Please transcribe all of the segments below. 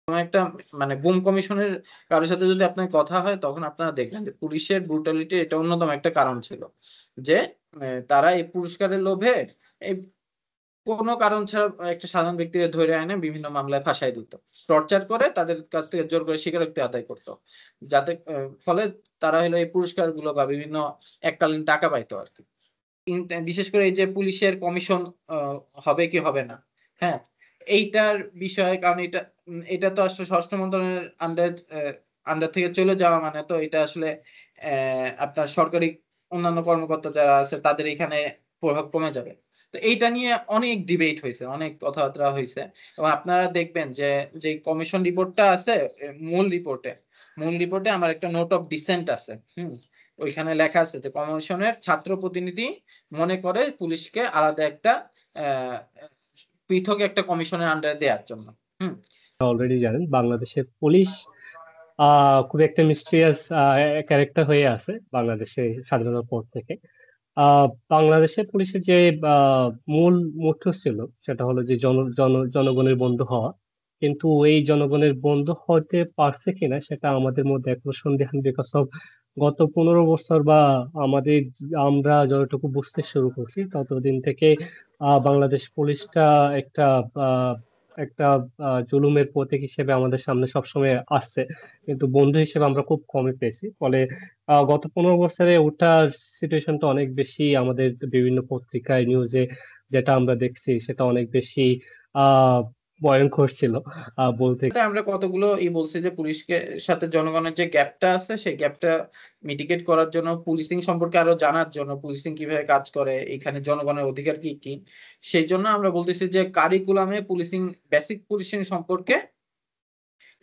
কোনো একটা মানে গুম কমিশনের কারোর সাথে যদি আপনার কথা হয় তখন আপনারা দেখবেন যে পুলিশের ব্রুটালিটি এটা অন্যতম একটা কারণ ছিল যে তারা এই পুরস্কারের লোভে এই কোনো কারণ ছাড়া একটা সাধারণ ব্যক্তিকে ধরে এনে বিভিন্ন মামলায় ফাঁসাই দিত, টর্চার করে তাদের কাছ থেকে জোর করে স্বীকারোক্তি আদায় করতো, যাতে ফলে তারা হলো এই পুরস্কার গুলো বা বিভিন্ন এককালীন টাকা পাইতো আর কি। বিশেষ করে এই যে পুলিশের কমিশন হবে কি হবে না, হ্যাঁ, এইটার বিষয়ে, কারণ এটা তো আসলে স্বরাষ্ট্র মন্ত্রণালয়ের আন্ডার থেকে চলে যাওয়া, মানে তো এটা আসলে আপনার সরকারি অন্যান্য কর্মকর্তা যারা আছে তাদের এখানে প্রভাব কমে যাবে। তো এইটা নিয়ে অনেক ডিবেট হয়েছে, অনেক কথাবার্তা হয়েছে, এবং আপনারা দেখবেন যে যে কমিশন রিপোর্টটা আছে, মূল রিপোর্টে আমার একটা নোট অফ ডিসেন্ট আছে। ওইখানে লেখা আছে যে কমিশনের ছাত্র প্রতিনিধি মনে করে পুলিশকে আলাদা একটা আহ, পৃথক একটা কমিশনের আন্ডারে দেওয়ার জন্য। হুম। অলরেডি জানেন বাংলাদেশের পুলিশ খুব একটা মিস্ট্রিয়াস ক্যারেক্টার হয়ে আছে বাংলাদেশে স্বাধীনতার পর থেকে। আহ বাংলাদেশের পুলিশের যে আহ, মূল মোটো ছিল সেটা হলো যে জনগণের বন্ধু হওয়া। কিন্তু এই জনগণের বন্ধু হতে পারছে কিনা সেটা আমাদের মধ্যে এখনো সন্দেহান, বিকজ অফ গত 15 বছর বা আমাদের আমরা যতটুকু বুঝতে শুরু করছি ততদিন থেকে বাংলাদেশ পুলিশটা একটা আহ, একটা জুলুমের প্রতীক হিসেবে আমাদের সামনে সবসময় আসছে, কিন্তু বন্ধু হিসেবে আমরা খুব কমই পেয়েছি। ফলে গত 15 বছরে ওটার সিচুয়েশনটা অনেক বেশি আমাদের বিভিন্ন পত্রিকায় নিউজে যেটা আমরা দেখছি সেটা অনেক বেশি আহ ভয়ঙ্কর ছিল বলতে। তো আমরা কতগুলো বলছি যে পুলিশকে সাথে জনগণের যে গ্যাপটা আছে সেই গ্যাপটা মিটিগেট করার জন্য, পুলিশিং সম্পর্কে আরো জানার জন্য, পুলিশিং কিভাবে কাজ করে, এখানে জনগণের অধিকার কি কি, সেই জন্য আমরা বলতেছি যে কারিকুলামে পুলিশিং, বেসিক পুলিশিং সম্পর্কে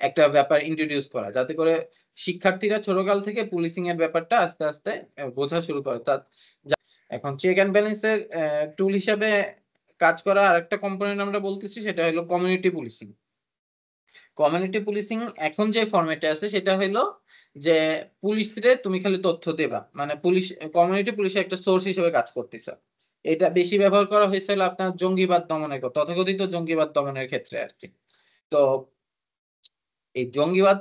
একটা ব্যাপার ইন্ট্রোডিউস করা, যাতে করে শিক্ষার্থীরা ছোটকাল থেকে পুলিশিং এর ব্যাপারটা আস্তে আস্তে বোঝা শুরু করে। এখন চেক অ্যান্ড ব্যালেন্সের টুল হিসাবে কাজ করা আরেকটা কম্পোনেন্ট আমরা বলতেছি, সেটা হলো কমিউনিটি পুলিশিং। কমিউনিটি পুলিশিং এখন যে ফরম্যাটে আছে সেটা হলো যে পুলিশরে তুমি খালি তথ্য দেবা, মানে পুলিশ, কমিউনিটি পুলিশের একটা সোর্স হিসেবে কাজ করতেছে। এটা বেশি ব্যবহার করা হয়েছিল আপনার জঙ্গিবাদ দমনের, তথাকথিত জঙ্গিবাদ দমনের ক্ষেত্রে আর কি। তো এই জঙ্গিবাদ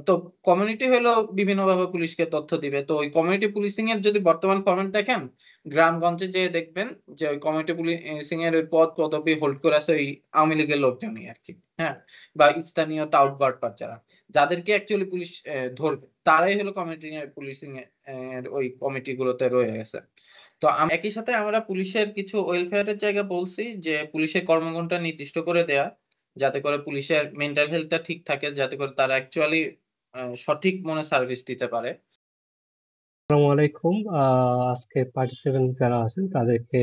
তো কমিউনিটি হলো বিভিন্নভাবে পুলিশকে তথ্য দিবে। তো ওই কমিউনিটি পুলিশিং এর যদি বর্তমান ফরম্যাট দেখেন, গ্রামগঞ্জে যে দেখবেন যে ওই কমিউনিটি পুলিশিং এর ওই পদ পদবি হোল্ড করে আছে ওই আওয়ামী লীগের লোকজনই আর কি। হ্যাঁ, বা স্থানীয় টাউট বাটপার যারা, যাদেরকে অ্যাকচুয়ালি পুলিশ ধরবে, তারাই হলো কমিউনিটি পুলিশিং এর ওই কমিটি গুলোতে রয়ে গেছে। তো একই সাথে আমরা পুলিশের কিছু ওয়েলফেয়ারের জায়গা বলছি, যে পুলিশের কর্মঘণ্টা নির্দিষ্ট করে দেয়া, যাতে করে পুলিশের মেন্টাল হেলথটা ঠিক থাকে, যাতে করে তারা অ্যাকচুয়ালি সঠিক মনে সার্ভিস দিতে পারে। আসসালামু আলাইকুম। আজকে পার্টিসিপেন্ট যারা আছেন তাদেরকে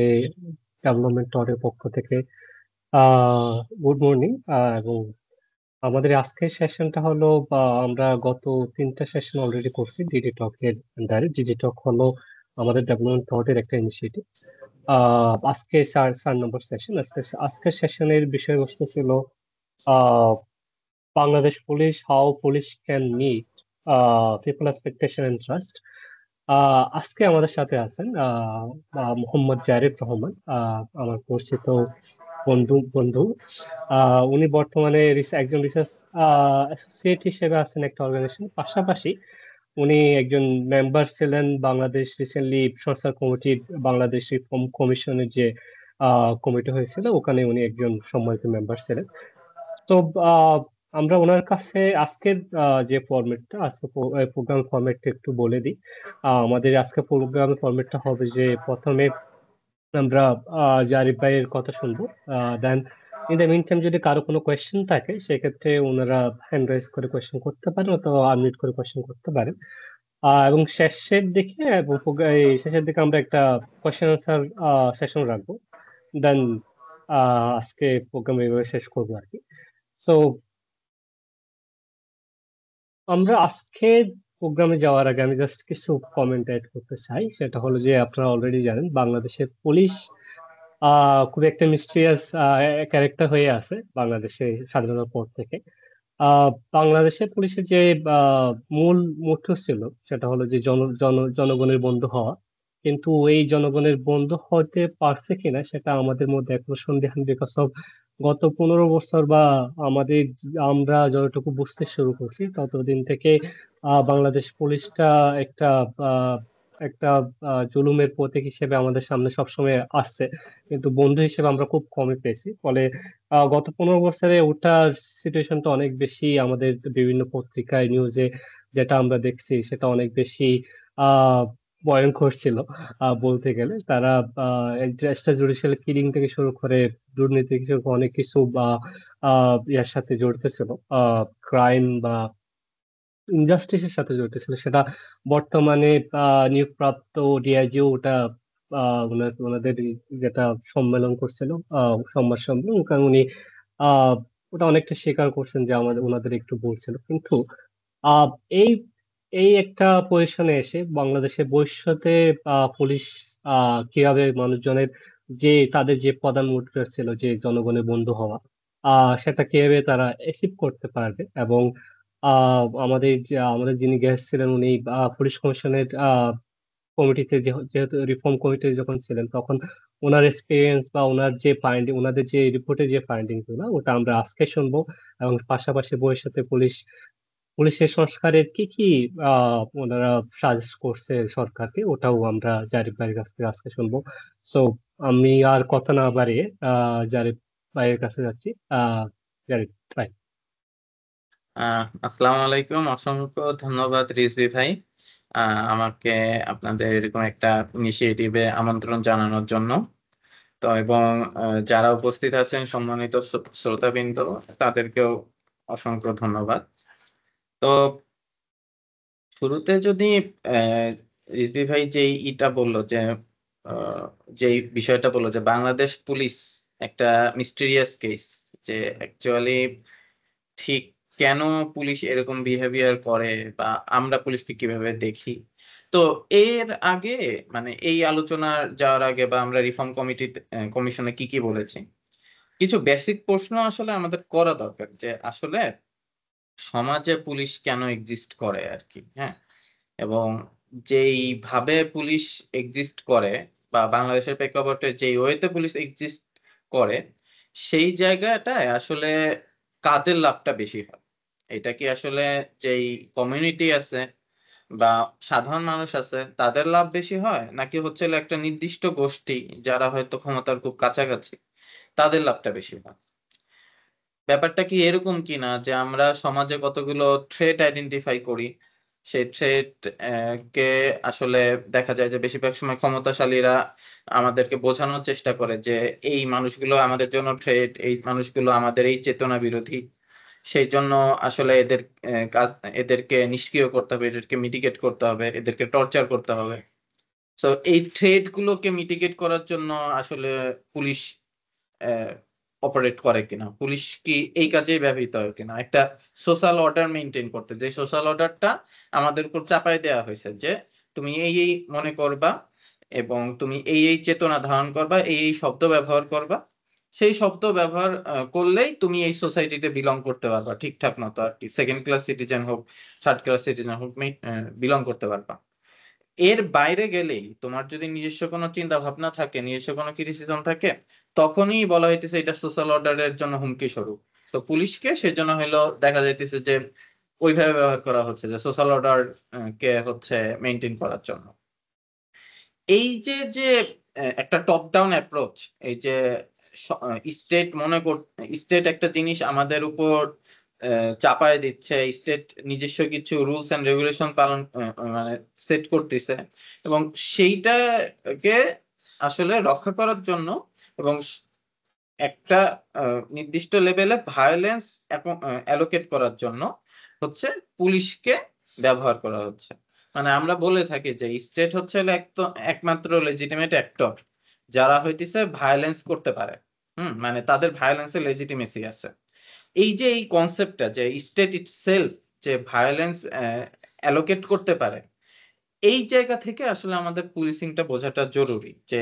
ডেভেলপমেন্ট টরের পক্ষ থেকে গুড মর্নিং। এবং আমাদের আজকের সেশনটা হলো, আমরা গত 3টা সেশন অলরেডি করছি ডিডি টকের আন্ডারে। ডিডি টক হলো আমাদের ডেভেলপমেন্ট টরের একটা ইনিশিয়েটিভ। আজকে 4 নম্বর সেশন। আজকের সেশনের বিষয়বস্তু ছিল আহ Bangladesh police, how police can meet people expectation and trust. আজকে আমাদের সাথে আছেন মোহাম্মদ জারিফ রহমান, আমার পরিচিত বন্ধু। উনি বর্তমানে একজন রিসার্চ অ্যাসোসিয়েট হিসেবে আছেন একটা অর্গানাইজেশন, পাশাপাশি উনি একজন মেম্বার ছিলেন বাংলাদেশ রিসেন্টলি সংস্কার কমিটির, বাংলাদেশ রিফর্ম কমিশনের যে কমিটি হয়েছিল ওখানে উনি একজন সম্মানিত মেম্বার ছিলেন। তো আহ, আমরা ওনার কাছে আজকের যে ফরম্যাটটা, আজকে প্রোগ্রাম ফরম্যাটটা একটু বলে দিই। আমাদের আজকে প্রোগ্রামের ফরম্যাটটা হবে যে প্রথমে আমরা জারিফ ভাইয়ের কথা শুনবো। দেন ইন দ্য মিন টাইম যদি কারো কোনো কোয়েশ্চেন থাকে সেক্ষেত্রে ওনারা হ্যান্ড রাইজ করে কোয়েশ্চেন করতে পারেন অথবা আনমিউট করে কোয়েশ্চেন করতে পারেন। এবং শেষের দিকে আমরা একটা কোয়েশ্চেন আনসার সেশন রাখবো। দেন আজকে প্রোগ্রাম এইভাবে শেষ করবো আর কি। সো আমরা আজকে প্রোগ্রামে যাওয়ার আগে আমি জাস্ট কিছু কমেন্ট এড করতে চাই। সেটা হলো যে আপনারা অলরেডি জানেন বাংলাদেশের পুলিশ খুব একটা মিস্ট্রিয়াস ক্যারেক্টার হয়ে আছে বাংলাদেশে স্বাধীনতার পর থেকে। আহ বাংলাদেশের পুলিশের যে আহ, মূল মোটো ছিল সেটা হলো যে জনগণের বন্ধু হওয়া। কিন্তু এই জনগণের বন্ধু হতে পারছে কিনা সেটা আমাদের মধ্যে এখনো সন্দেহান, বিকজ অফ গত 15 বছর বা আমরা যতটুকু বুঝতে শুরু করছি ততদিন থেকে বাংলাদেশ পুলিশটা একটা আহ, একটা জুলুমের প্রতীক হিসেবে আমাদের সামনে সবসময় আসছে, কিন্তু বন্ধু হিসেবে আমরা খুব কমই পেয়েছি। ফলে গত 15 বছরে ওটার সিচুয়েশনটা অনেক বেশি আমাদের বিভিন্ন পত্রিকায় নিউজে যেটা আমরা দেখছি সেটা অনেক বেশি আহ ভয়ঙ্কর ছিল। বলতে গেলে তারা এক্সট্রা জুডিশিয়াল কিলিং থেকে শুরু করে দুর্নীতি থেকে শুরু করে অনেক কিছু বা ইয়ার সাথে জড়িত ছিল, ক্রাইম বা ইনজাস্টিসের সাথে জড়িত ছিল। সেটা বর্তমানে নিয়োগপ্রাপ্ত ডিআইজিও ওটা ওনাদের যেটা সম্মেলন করছিল, সংবাদ সম্মেলন, ওখানে উনি আহ ওটা অনেকটা স্বীকার করছেন যে ওনাদের একটু ভুল ছিল। কিন্তু আহ এই এই একটা পজিশনে এসে বাংলাদেশের ভবিষ্যতে পুলিশ কিভাবে মানুষজনের তাদের যে প্রধান মোটিভ ছিল যে জনগণের বন্ধু হওয়া, সেটা কিভাবে তারা অ্যাচিভ করতে পারবে। এবং আমাদের যিনি গেস্ট ছিলেন উনি পুলিশ কমিশনের কমিটিতে, যেহেতু রিফর্ম কমিটি যখন ছিলেন তখন ওনার এক্সপিরিয়েন্স বা ওনাদের যে রিপোর্টে যে ফাইন্ডিং গুলো ওটা আমরা আজকে শুনবো। এবং পাশাপাশি ভবিষ্যতে পুলিশের সংস্কারের কি কি ওনারা সাজেস্ট করছে সরকারকে, ওটাও আমরা জারিফ ভাইয়ের কাছ থেকে আজকে শুনবো। সো আমি আর কথা না বাড়িয়ে জারিফ ভাইয়ের কাছে যাচ্ছি। জারিফ ভাই। আসসালামু আলাইকুম, অসংখ্য ধন্যবাদ রিজভি ভাই আমাকে আপনাদের এরকম একটা ইনিশিয়েটিভে আমন্ত্রণ জানানোর জন্য। তো এবং যারা উপস্থিত আছেন সম্মানিত শ্রোতাবৃন্দ, তাদেরকেও অসংখ্য ধন্যবাদ। তো শুরুতে যদি আহ, রিজভি ভাই যেই বললো যে আহ, যেই বিষয়টা বললো যে বাংলাদেশ পুলিশ একটা মিস্টিরিয়াস কেস, যে অ্যাকচুয়ালি ঠিক কেন পুলিশ এরকম বিহেভিয়ার করে বা আমরা পুলিশকে কিভাবে দেখি। তো এর আগে মানে এই আলোচনা যাওয়ার আগে বা আমরা রিফর্ম কমিশনে কি কি বলেছি, কিছু বেসিক প্রশ্ন আসলে আমাদের করা দরকার যে আসলে সমাজে পুলিশ কেন এক্সিস্ট করে আর কি। হ্যাঁ, এবং যেই ভাবে পুলিশ এক্সিস্ট করে বা বাংলাদেশের প্রেক্ষাপটে যেই ওয়েতে পুলিশ এক্সিস্ট করে, সেই জায়গাটায় আসলে কাদের লাভটা বেশি হয়। এটা কি আসলে যেই কমিউনিটি আছে বা সাধারণ মানুষ আছে তাদের লাভ বেশি হয়, নাকি হচ্ছে একটা নির্দিষ্ট গোষ্ঠী যারা হয়তো ক্ষমতার খুব কাছাকাছি তাদের লাভটা বেশি হয়? ব্যাপারটা কি এরকম কিনা যে আমরা সমাজে কতগুলো থ্রেট আইডেন্টিফাই করি, সেই থ্রেট কে আসলে দেখা যায় যে বেশিরভাগ সময় ক্ষমতাশালীরা আমাদেরকে বোঝানোর চেষ্টা করে যে এই মানুষগুলো আমাদের জন্য থ্রেট, এই মানুষগুলো আমাদের এই চেতনা বিরোধী, সেই জন্য আসলে এদেরকে নিষ্ক্রিয় করতে হবে, এদেরকে মিটিগেট করতে হবে, এদেরকে টর্চার করতে হবে। তো এই থ্রেট গুলোকে মিটিগেট করার জন্য আসলে পুলিশ অপারেট করে কিনা, পুলিশ কি এই কাজেই ব্যবহৃত হয় কিনা, একটা সোশ্যাল অর্ডার মেনটেন করতে, যে সোশ্যাল অর্ডারটা আমাদের উপর চাপাই দেওয়া হয়েছে যে তুমি এই এই মনে করবা এবং তুমি এই এই চেতনা ধারণ করবা, এই এই শব্দ ব্যবহার করবা, সেই শব্দ ব্যবহার করলেই তুমি এই সোসাইটিতে বিলং করতে পারবা ঠিকঠাক মতো আর কি, সেকেন্ড ক্লাস সিটিজেন হোক, থার্ড ক্লাস সিটিজেন হোক, বিলং করতে পারবা। এর বাইরে গেলেই তোমার যদি নিজস্ব কোনো চিন্তা ভাবনা থাকে, নিজস্ব কোনো ক্রিটিসিজম থাকে, তখনই বলা হইতেছে এটা সোশ্যাল অর্ডারের জন্য হুমকি স্বরূপ। তো পুলিশকে সেজন্য হইলো দেখা যাইতেছে যে ওইভাবে ব্যবহার করা হচ্ছে যে সোশ্যাল অর্ডার কে হচ্ছে মেনটেন করার জন্য। এই যে যে একটা টপ ডাউন অ্যাপ্রোচ, এই যে স্টেট স্টেট একটা জিনিস আমাদের উপর চাপায় দিচ্ছে, স্টেট নিজস্ব কিছু রুলস এন্ড রেগুলেশন পালন মানে সেট করতেছে, এবং সেইটাকে আসলে রক্ষা করার জন্য এবং একটা নির্দিষ্ট লেভেলে ভায়োলেন্স অ্যালোকেট করার জন্য হচ্ছে পুলিশকে ব্যবহার করা হচ্ছে। মানে আমরা বলে থাকি যে স্টেট হচ্ছে একমাত্র লেজিটিমেট অ্যাক্টর যারা হইতেছে ভায়োলেন্স করতে পারে। মানে তাদের ভায়োলেন্সের লেজিটিমেসি আছে। এই যে এই কনসেপ্টটা যে স্টেট ইটসেলফ যে ভায়োলেন্স অ্যালোকেট করতে পারে, এই জায়গা থেকে আসলে আমাদের পুলিশিংটা বোঝাটা জরুরি যে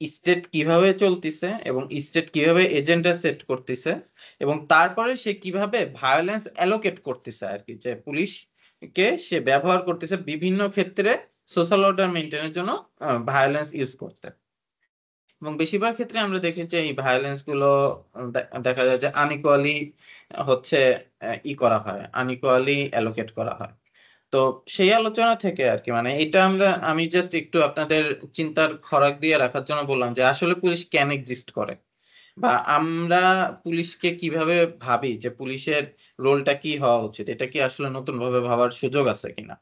স্টেট কিভাবে চলতেছে এবং স্টেট কিভাবে এজেন্ডা সেট করতেছে, এবং তারপরে সে কিভাবে ভায়োলেন্স অ্যালোকেট করতেছে আর কি, যে পুলিশ কে সে ব্যবহার করতেছে বিভিন্ন ক্ষেত্রে সোশ্যাল অর্ডার মেনটেনের জন্য ভায়োলেন্স ইউজ করতে। এবং বেশিরভাগ ক্ষেত্রে আমরা দেখি যে এই ভায়োলেন্স গুলো দেখা যায় যে আনইকুয়ালি হচ্ছে করা হয়, আনইকুয়ালি অ্যালোকেট করা হয়। তো সেই আলোচনা থেকে আর কি, মানে এটা আমি জাস্ট একটু আপনাদের চিন্তার খোরাক দিয়ে রাখার জন্য বললাম যে আসলে পুলিশ কেন এক্সিস্ট করে, বা আমরা পুলিশকে কিভাবে ভাবি, যে পুলিশের রোলটা কি হওয়া উচিত, এটা কি আসলে নতুন ভাবে ভাবার সুযোগ আছে কিনা।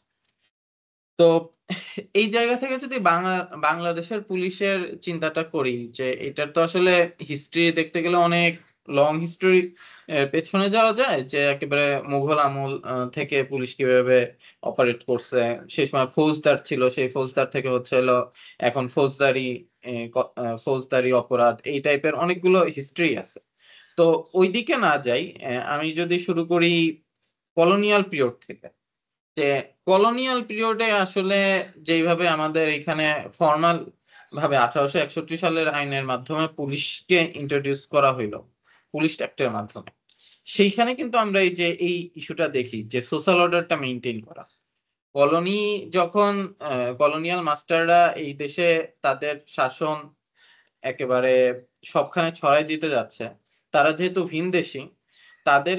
তো এই জায়গা থেকে যদি বাংলাদেশের পুলিশের চিন্তাটা করি, যে এটার তো আসলে হিস্ট্রি দেখতে গেলে অনেক লং হিস্টরি পেছনে যাওয়া যায়, যে একেবারে মুঘল আমল থেকে পুলিশ কিভাবে অপারেট করছে। সেই সময় ফৌজদার ছিল, সেই ফৌজদার থেকে হচ্ছে হলো এখন ফৌজদারি অপরাধ, এই টাইপের অনেকগুলো হিস্ট্রি আছে। তো ওইদিকে না যাই, আমি যদি শুরু করি কলোনিয়াল পিরিয়ড থেকে, যে কলোনিয়াল পিরিয়ডে আসলে যেইভাবে আমাদের এখানে ফর্মাল ভাবে 1861 সালের আইনের মাধ্যমে পুলিশকে ইন্ট্রোডিউস করা হইলো, পুলিশ অ্যাক্টের মাধ্যমে, সেইখানে কিন্তু আমরা এই ইস্যুটা দেখি যে সোশ্যাল অর্ডারটা মেনটেন করা। কলোনি যখন কলোনিয়াল মাস্টাররা এই দেশে তাদের শাসন একেবারে সবখানে ছড়াই দিতে যাচ্ছে, তারা যেহেতু ভিনদেশী, তাদের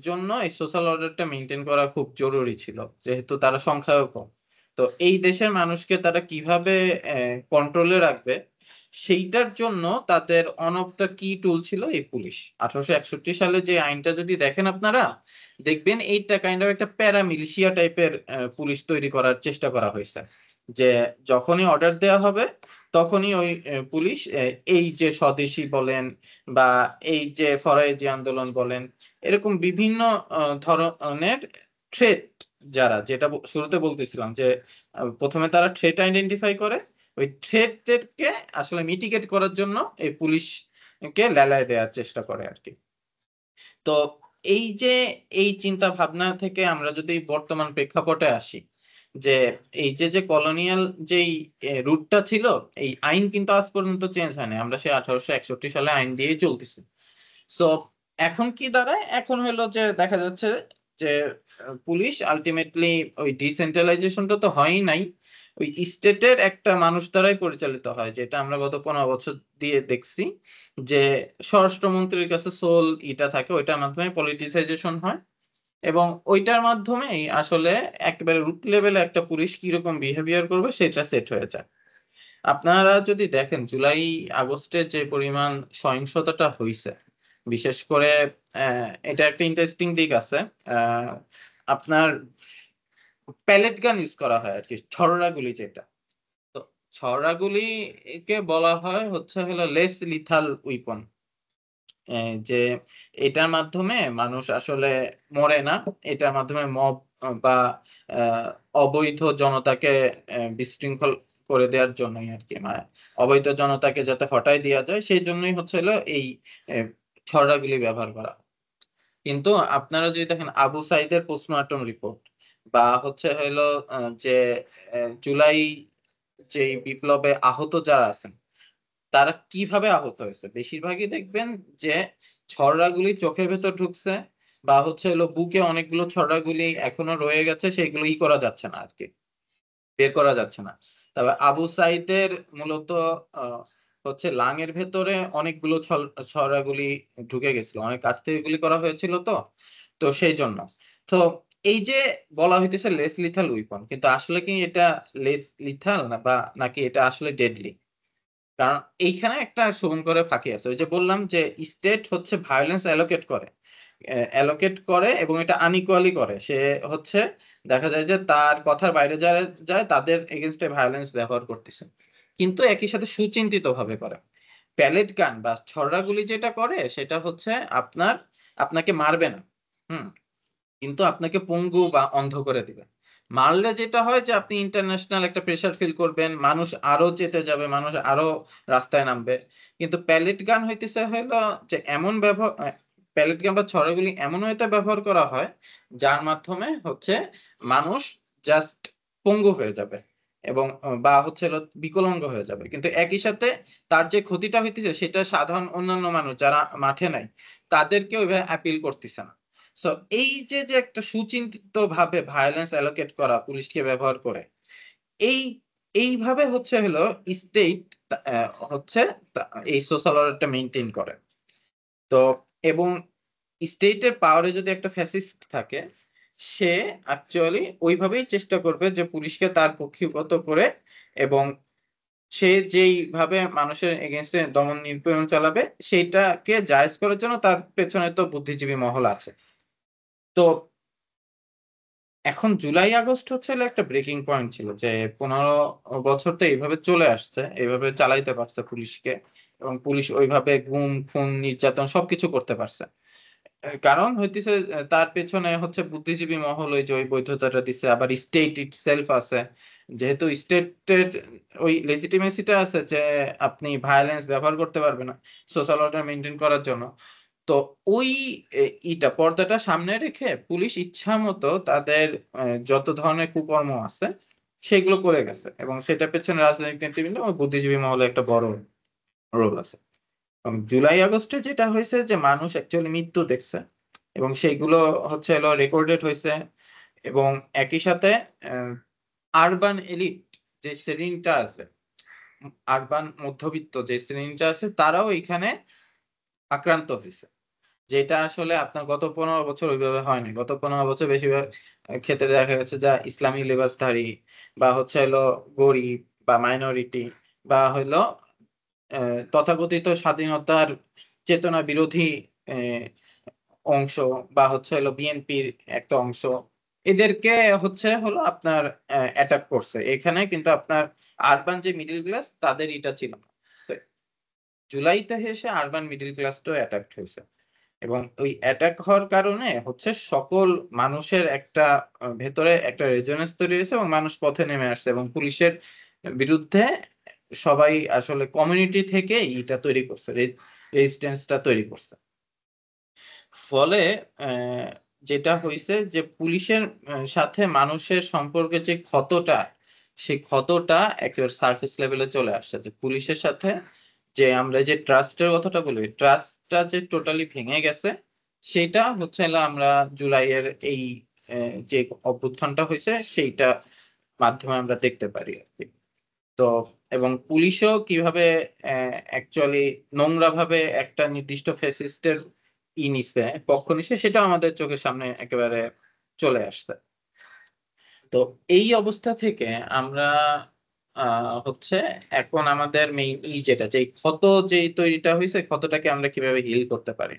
জন্য এই সোশ্যাল অর্ডারটা মেনটেন করা খুব জরুরি ছিল, যেহেতু তারা সংখ্যায়ও কম। তো এই দেশের মানুষকে তারা কিভাবে কন্ট্রোলে রাখবে, সেইটার জন্য তাদের অন অফ দ্য কি টুল ছিল এই পুলিশ। 1861 সালে যে আইনটা যদি দেখেন আপনারা, দেখবেন এইটা কাইন্ড অফ একটা প্যারা মিলিশিয়া টাইপের পুলিশ তৈরি করার চেষ্টা করা হয়েছে, যে যখনই অর্ডার দেওয়া হবে তখনই ওই পুলিশ এই যে স্বদেশী বলেন বা এই যে ফরায়েজি আন্দোলন বলেন, এরকম বিভিন্ন ধরনের থ্রেট, যারা যেটা শুরুতে বলতেছিলাম যে প্রথমে তারা থ্রেট আইডেন্টিফাই করে, ওই থ্রেটদেরকে আসলে মিটিগেট করার জন্য এই পুলিশকে লেলায় দেওয়ার চেষ্টা করে আর কি। তো এই যে এই চিন্তা ভাবনা থেকে আমরা যদি বর্তমান প্রেক্ষাপটে আসি, যে এই যে কলোনিয়াল যেই রুটটা ছিল, এই আইন কিন্তু আজ পর্যন্ত চেঞ্জ হয়নি, আমরা সেই 1861 সালে আইন দিয়েই চলতেছি। সো এখন কি দাঁড়ায়, এখন হলো যে দেখা যাচ্ছে যে পুলিশ আলটিমেটলি ওই ডিসেন্ট্রালাইজেশনটা তো হয়ই নাই, ওই স্টেটের একটা মানুষ দ্বারাই পরিচালিত হয়, যেটা আমরা গত 15 বছর দিয়ে দেখছি, যে স্বরাষ্ট্রমন্ত্রীর কাছে সোল ইটা থাকে, ওইটার মাধ্যমে পলিটিসাইজেশন হয়, এবং ওইটার মাধ্যমেই আসলে একেবারে রুট লেভেলে একটা পুলিশ কিরকম বিহেভিয়ার করবে সেটা সেট হয়ে যায়। আপনারা যদি দেখেন জুলাই আগস্টে যে পরিমাণ সহিংসতাটা হইছে, বিশেষ করে এটা একটা ইন্টারেস্টিং দিক আছে, আপনার প্যালেট গান ইউজ করা হয় আর কি, ছড়রা গুলি যেটা। তো ছড়রা গুলিকে বলা হয় হচ্ছে হলো লেস লিথাল উইপন, যে এটার মাধ্যমে মানুষ আসলে মরে না, এটার মাধ্যমে মব বা আহ, অবৈধ জনতাকে বিশৃঙ্খল করে দেওয়ার জন্যই আর কি, মানে অবৈধ জনতাকে যাতে হটাই দেওয়া যায় সেই জন্যই হচ্ছে হলো এই আহ, ছড়াগুলি ব্যবহার করা। কিন্তু আপনারা যদি দেখেন আবু সাইদের পোস্টমর্টম রিপোর্ট, বা হচ্ছে হলো যে জুলাই যে বিপ্লবে আহত যারা আছেন, তারা কিভাবে আহত হয়েছে, বেশিরভাগই দেখবেন যে ছড়রাগুলি চোখের ভেতর ঢুকছে, বা হচ্ছে হলো বুকে অনেকগুলো ছড়রাগুলি এখনো রয়ে গেছে, সেগুলো করা যাচ্ছে না আর কি, বের করা যাচ্ছে না। তবে আবু সাইদের মূলত আহ, হচ্ছে লাঙের ভেতরে অনেকগুলো ছড়রাগুলি ঢুকে গেছিল, অনেক কাছ থেকে গুলি করা হয়েছিল, তো তো সেই জন্য। তো এই যে বলা হইতেছে লেস লিথাল উইপন, কিন্তু আসলে কি এটা লেস লিথাল না, বা নাকি এটা আসলে ডেডলি? কারণ এইখানে একটা সুমন করে ফাঁকি আছে, ওই যে বললাম যে স্টেট হচ্ছে ভায়োলেন্স অ্যালোকেট করে এবং এটা আনইকুয়ালি করে, সে হচ্ছে দেখা যায় যে তার কথার বাইরে যারা যায় তাদের এগেনস্টে ভায়োলেন্স ব্যবহার করতেছে, কিন্তু একই সাথে সুচিন্তিত ভাবে করে। প্যালেট গান বা ছড়রা গুলি যেটা করে সেটা হচ্ছে আপনাকে মারবে না, হুম, কিন্তু আপনাকে পঙ্গু বা অন্ধ করে দিবে। মারলে যেটা হয় যে আপনি ইন্টারন্যাশনাল একটা প্রেসার ফিল করবেন, মানুষ আরো চেতে যাবে, মানুষ আরো রাস্তায় নামবে। কিন্তু প্যালেট গান হইতেছে হলো যে এমন ব্যবহার, প্যালেট গান বা ছড়াগুলি এমন হয়তো ব্যবহার করা হয় যার মাধ্যমে হচ্ছে মানুষ জাস্ট পঙ্গু হয়ে যাবে, এবং বা হচ্ছে হলো বিকলাঙ্গ হয়ে যাবে, কিন্তু একই সাথে তার যে ক্ষতিটা হইতেছে সেটা সাধারণ অন্যান্য মানুষ যারা মাঠে নাই তাদেরকে ওইভাবে অ্যাপিল করতেছে না। সো এই যে একটা সুচিন্তিত ভাবে ভায়োলেন্স অ্যালোকেট করা পুলিশকে ব্যবহার করে, এই এইভাবে হচ্ছে হলো স্টেট হচ্ছে এই সোশ্যাল অর্ডারটা মেনটেন করে। তো এবং স্টেটের পাওয়ারে যদি একটা ফ্যাসিস্ট থাকে, সে অ্যাকচুয়ালি ওইভাবেই চেষ্টা করবে যে পুলিশকে তার কক্ষিগত করে, এবং সে যেইভাবে মানুষের এগেইনস্টে দমন নিপীড়ন চালাবে সেইটাকে জায়েজ করার জন্য তার পেছনে তো বুদ্ধিজীবী মহল আছে। তো এখন জুলাই আগস্ট হচ্ছে হলো একটা ব্রেকিং পয়েন্ট ছিল যে 15 বছর তো এইভাবে চলে আসছে, এইভাবে চালাইতে পারছে পুলিশকে, এবং পুলিশ ওইভাবে গুম খুন নির্যাতন সবকিছু করতে পারছে। কারণ হইতেছে তার পেছনে হচ্ছে বুদ্ধিজীবী মহল ওই যে ওই বৈধতাটা দিছে, আবার স্টেট ইটসেলফ আছে। যেহেতু স্টেটের ওই লেজিটিমেসিটা আছে যে আপনি ভায়োলেন্স ব্যবহার করতে পারবে না সোশ্যাল অর্ডার মেনটেন করার জন্য। তো ওই পর্দাটা সামনে রেখে পুলিশ ইচ্ছা মতো তাদের যত ধরনের কুকর্ম আছে সেগুলো করে গেছে, এবং সেটা পেছনে রাজনৈতিক নেতৃবৃন্দ এবং বুদ্ধিজীবী মহলে একটা বড় রোল আছে। এবং জুলাই আগস্টে যেটা হয়েছে যে মানুষ অ্যাকচুয়ালি মৃত্যু দেখছে, এবং সেইগুলো হচ্ছে হলো রেকর্ডেড হয়েছে। এবং একই সাথে আরবান এলিট যে শ্রেণীটা আছে, আরবান মধ্যবিত্ত যে শ্রেণীটা আছে, তারাও এখানে আক্রান্ত হয়েছে। যেটা আসলে আপনার গত 15 বছর ওইভাবে হয়নি। গত 15 বছর বেশিরভাগ ক্ষেত্রে দেখা গেছে যা ইসলামী লেবাসধারী বা হচ্ছে হলো গরিব বা মাইনরিটি বা হলো তথাকথিত স্বাধীনতার চেতনা বিরোধী আহ, অংশ বা হচ্ছে হলো বিএনপির একটা অংশ, এদেরকে হচ্ছে হলো আপনার অ্যাটাক করছে এখানে, কিন্তু আপনার আরবান যে মিডল ক্লাস তাদের এটা ছিল না। তো জুলাইতে এসে আরবান মিডল ক্লাসটাও অ্যাটাক হয়েছে, এবং ওই অ্যাটাক হওয়ার কারণে হচ্ছে সকল মানুষের একটা ভেতরে একটা রেজোনেন্স তৈরি হয়েছে, এবং মানুষ পথে নেমে আসছে, এবং পুলিশের বিরুদ্ধে সবাই আসলে কমিউনিটি থেকে এটা তৈরি করছে, রেজিস্ট্যান্সটা তৈরি করছে। ফলে আহ, যেটা হয়েছে যে পুলিশের সাথে মানুষের সম্পর্কে যে ক্ষতটা, সেই ক্ষতটা একেবারে সারফেস লেভেলে চলে আসছে, যে পুলিশের সাথে যে আমরা যে ট্রাস্টের কথাটা বলি, ট্রাস্টটা যে টোটালি ভেঙে গেছে, সেটা হচ্ছে হলো আমরা জুলাইয়ের এই যে অভ্যুত্থানটা হয়েছে সেইটা মাধ্যমে আমরা দেখতে পারি আর কি। তো এবং পুলিশও কিভাবে অ্যাকচুয়ালি নোংরা ভাবে একটা নির্দিষ্ট ফ্যাসিস্টের নিছে, পক্ষ নিছে, সেটা আমাদের চোখের সামনে একেবারে চলে আসছে। তো এই অবস্থা থেকে আমরা হচ্ছে এখন আমাদের মেইনলি যেটা যে ক্ষত যে তৈরিটা হয়েছে, ক্ষতটাকে আমরা কিভাবে হিল করতে পারি,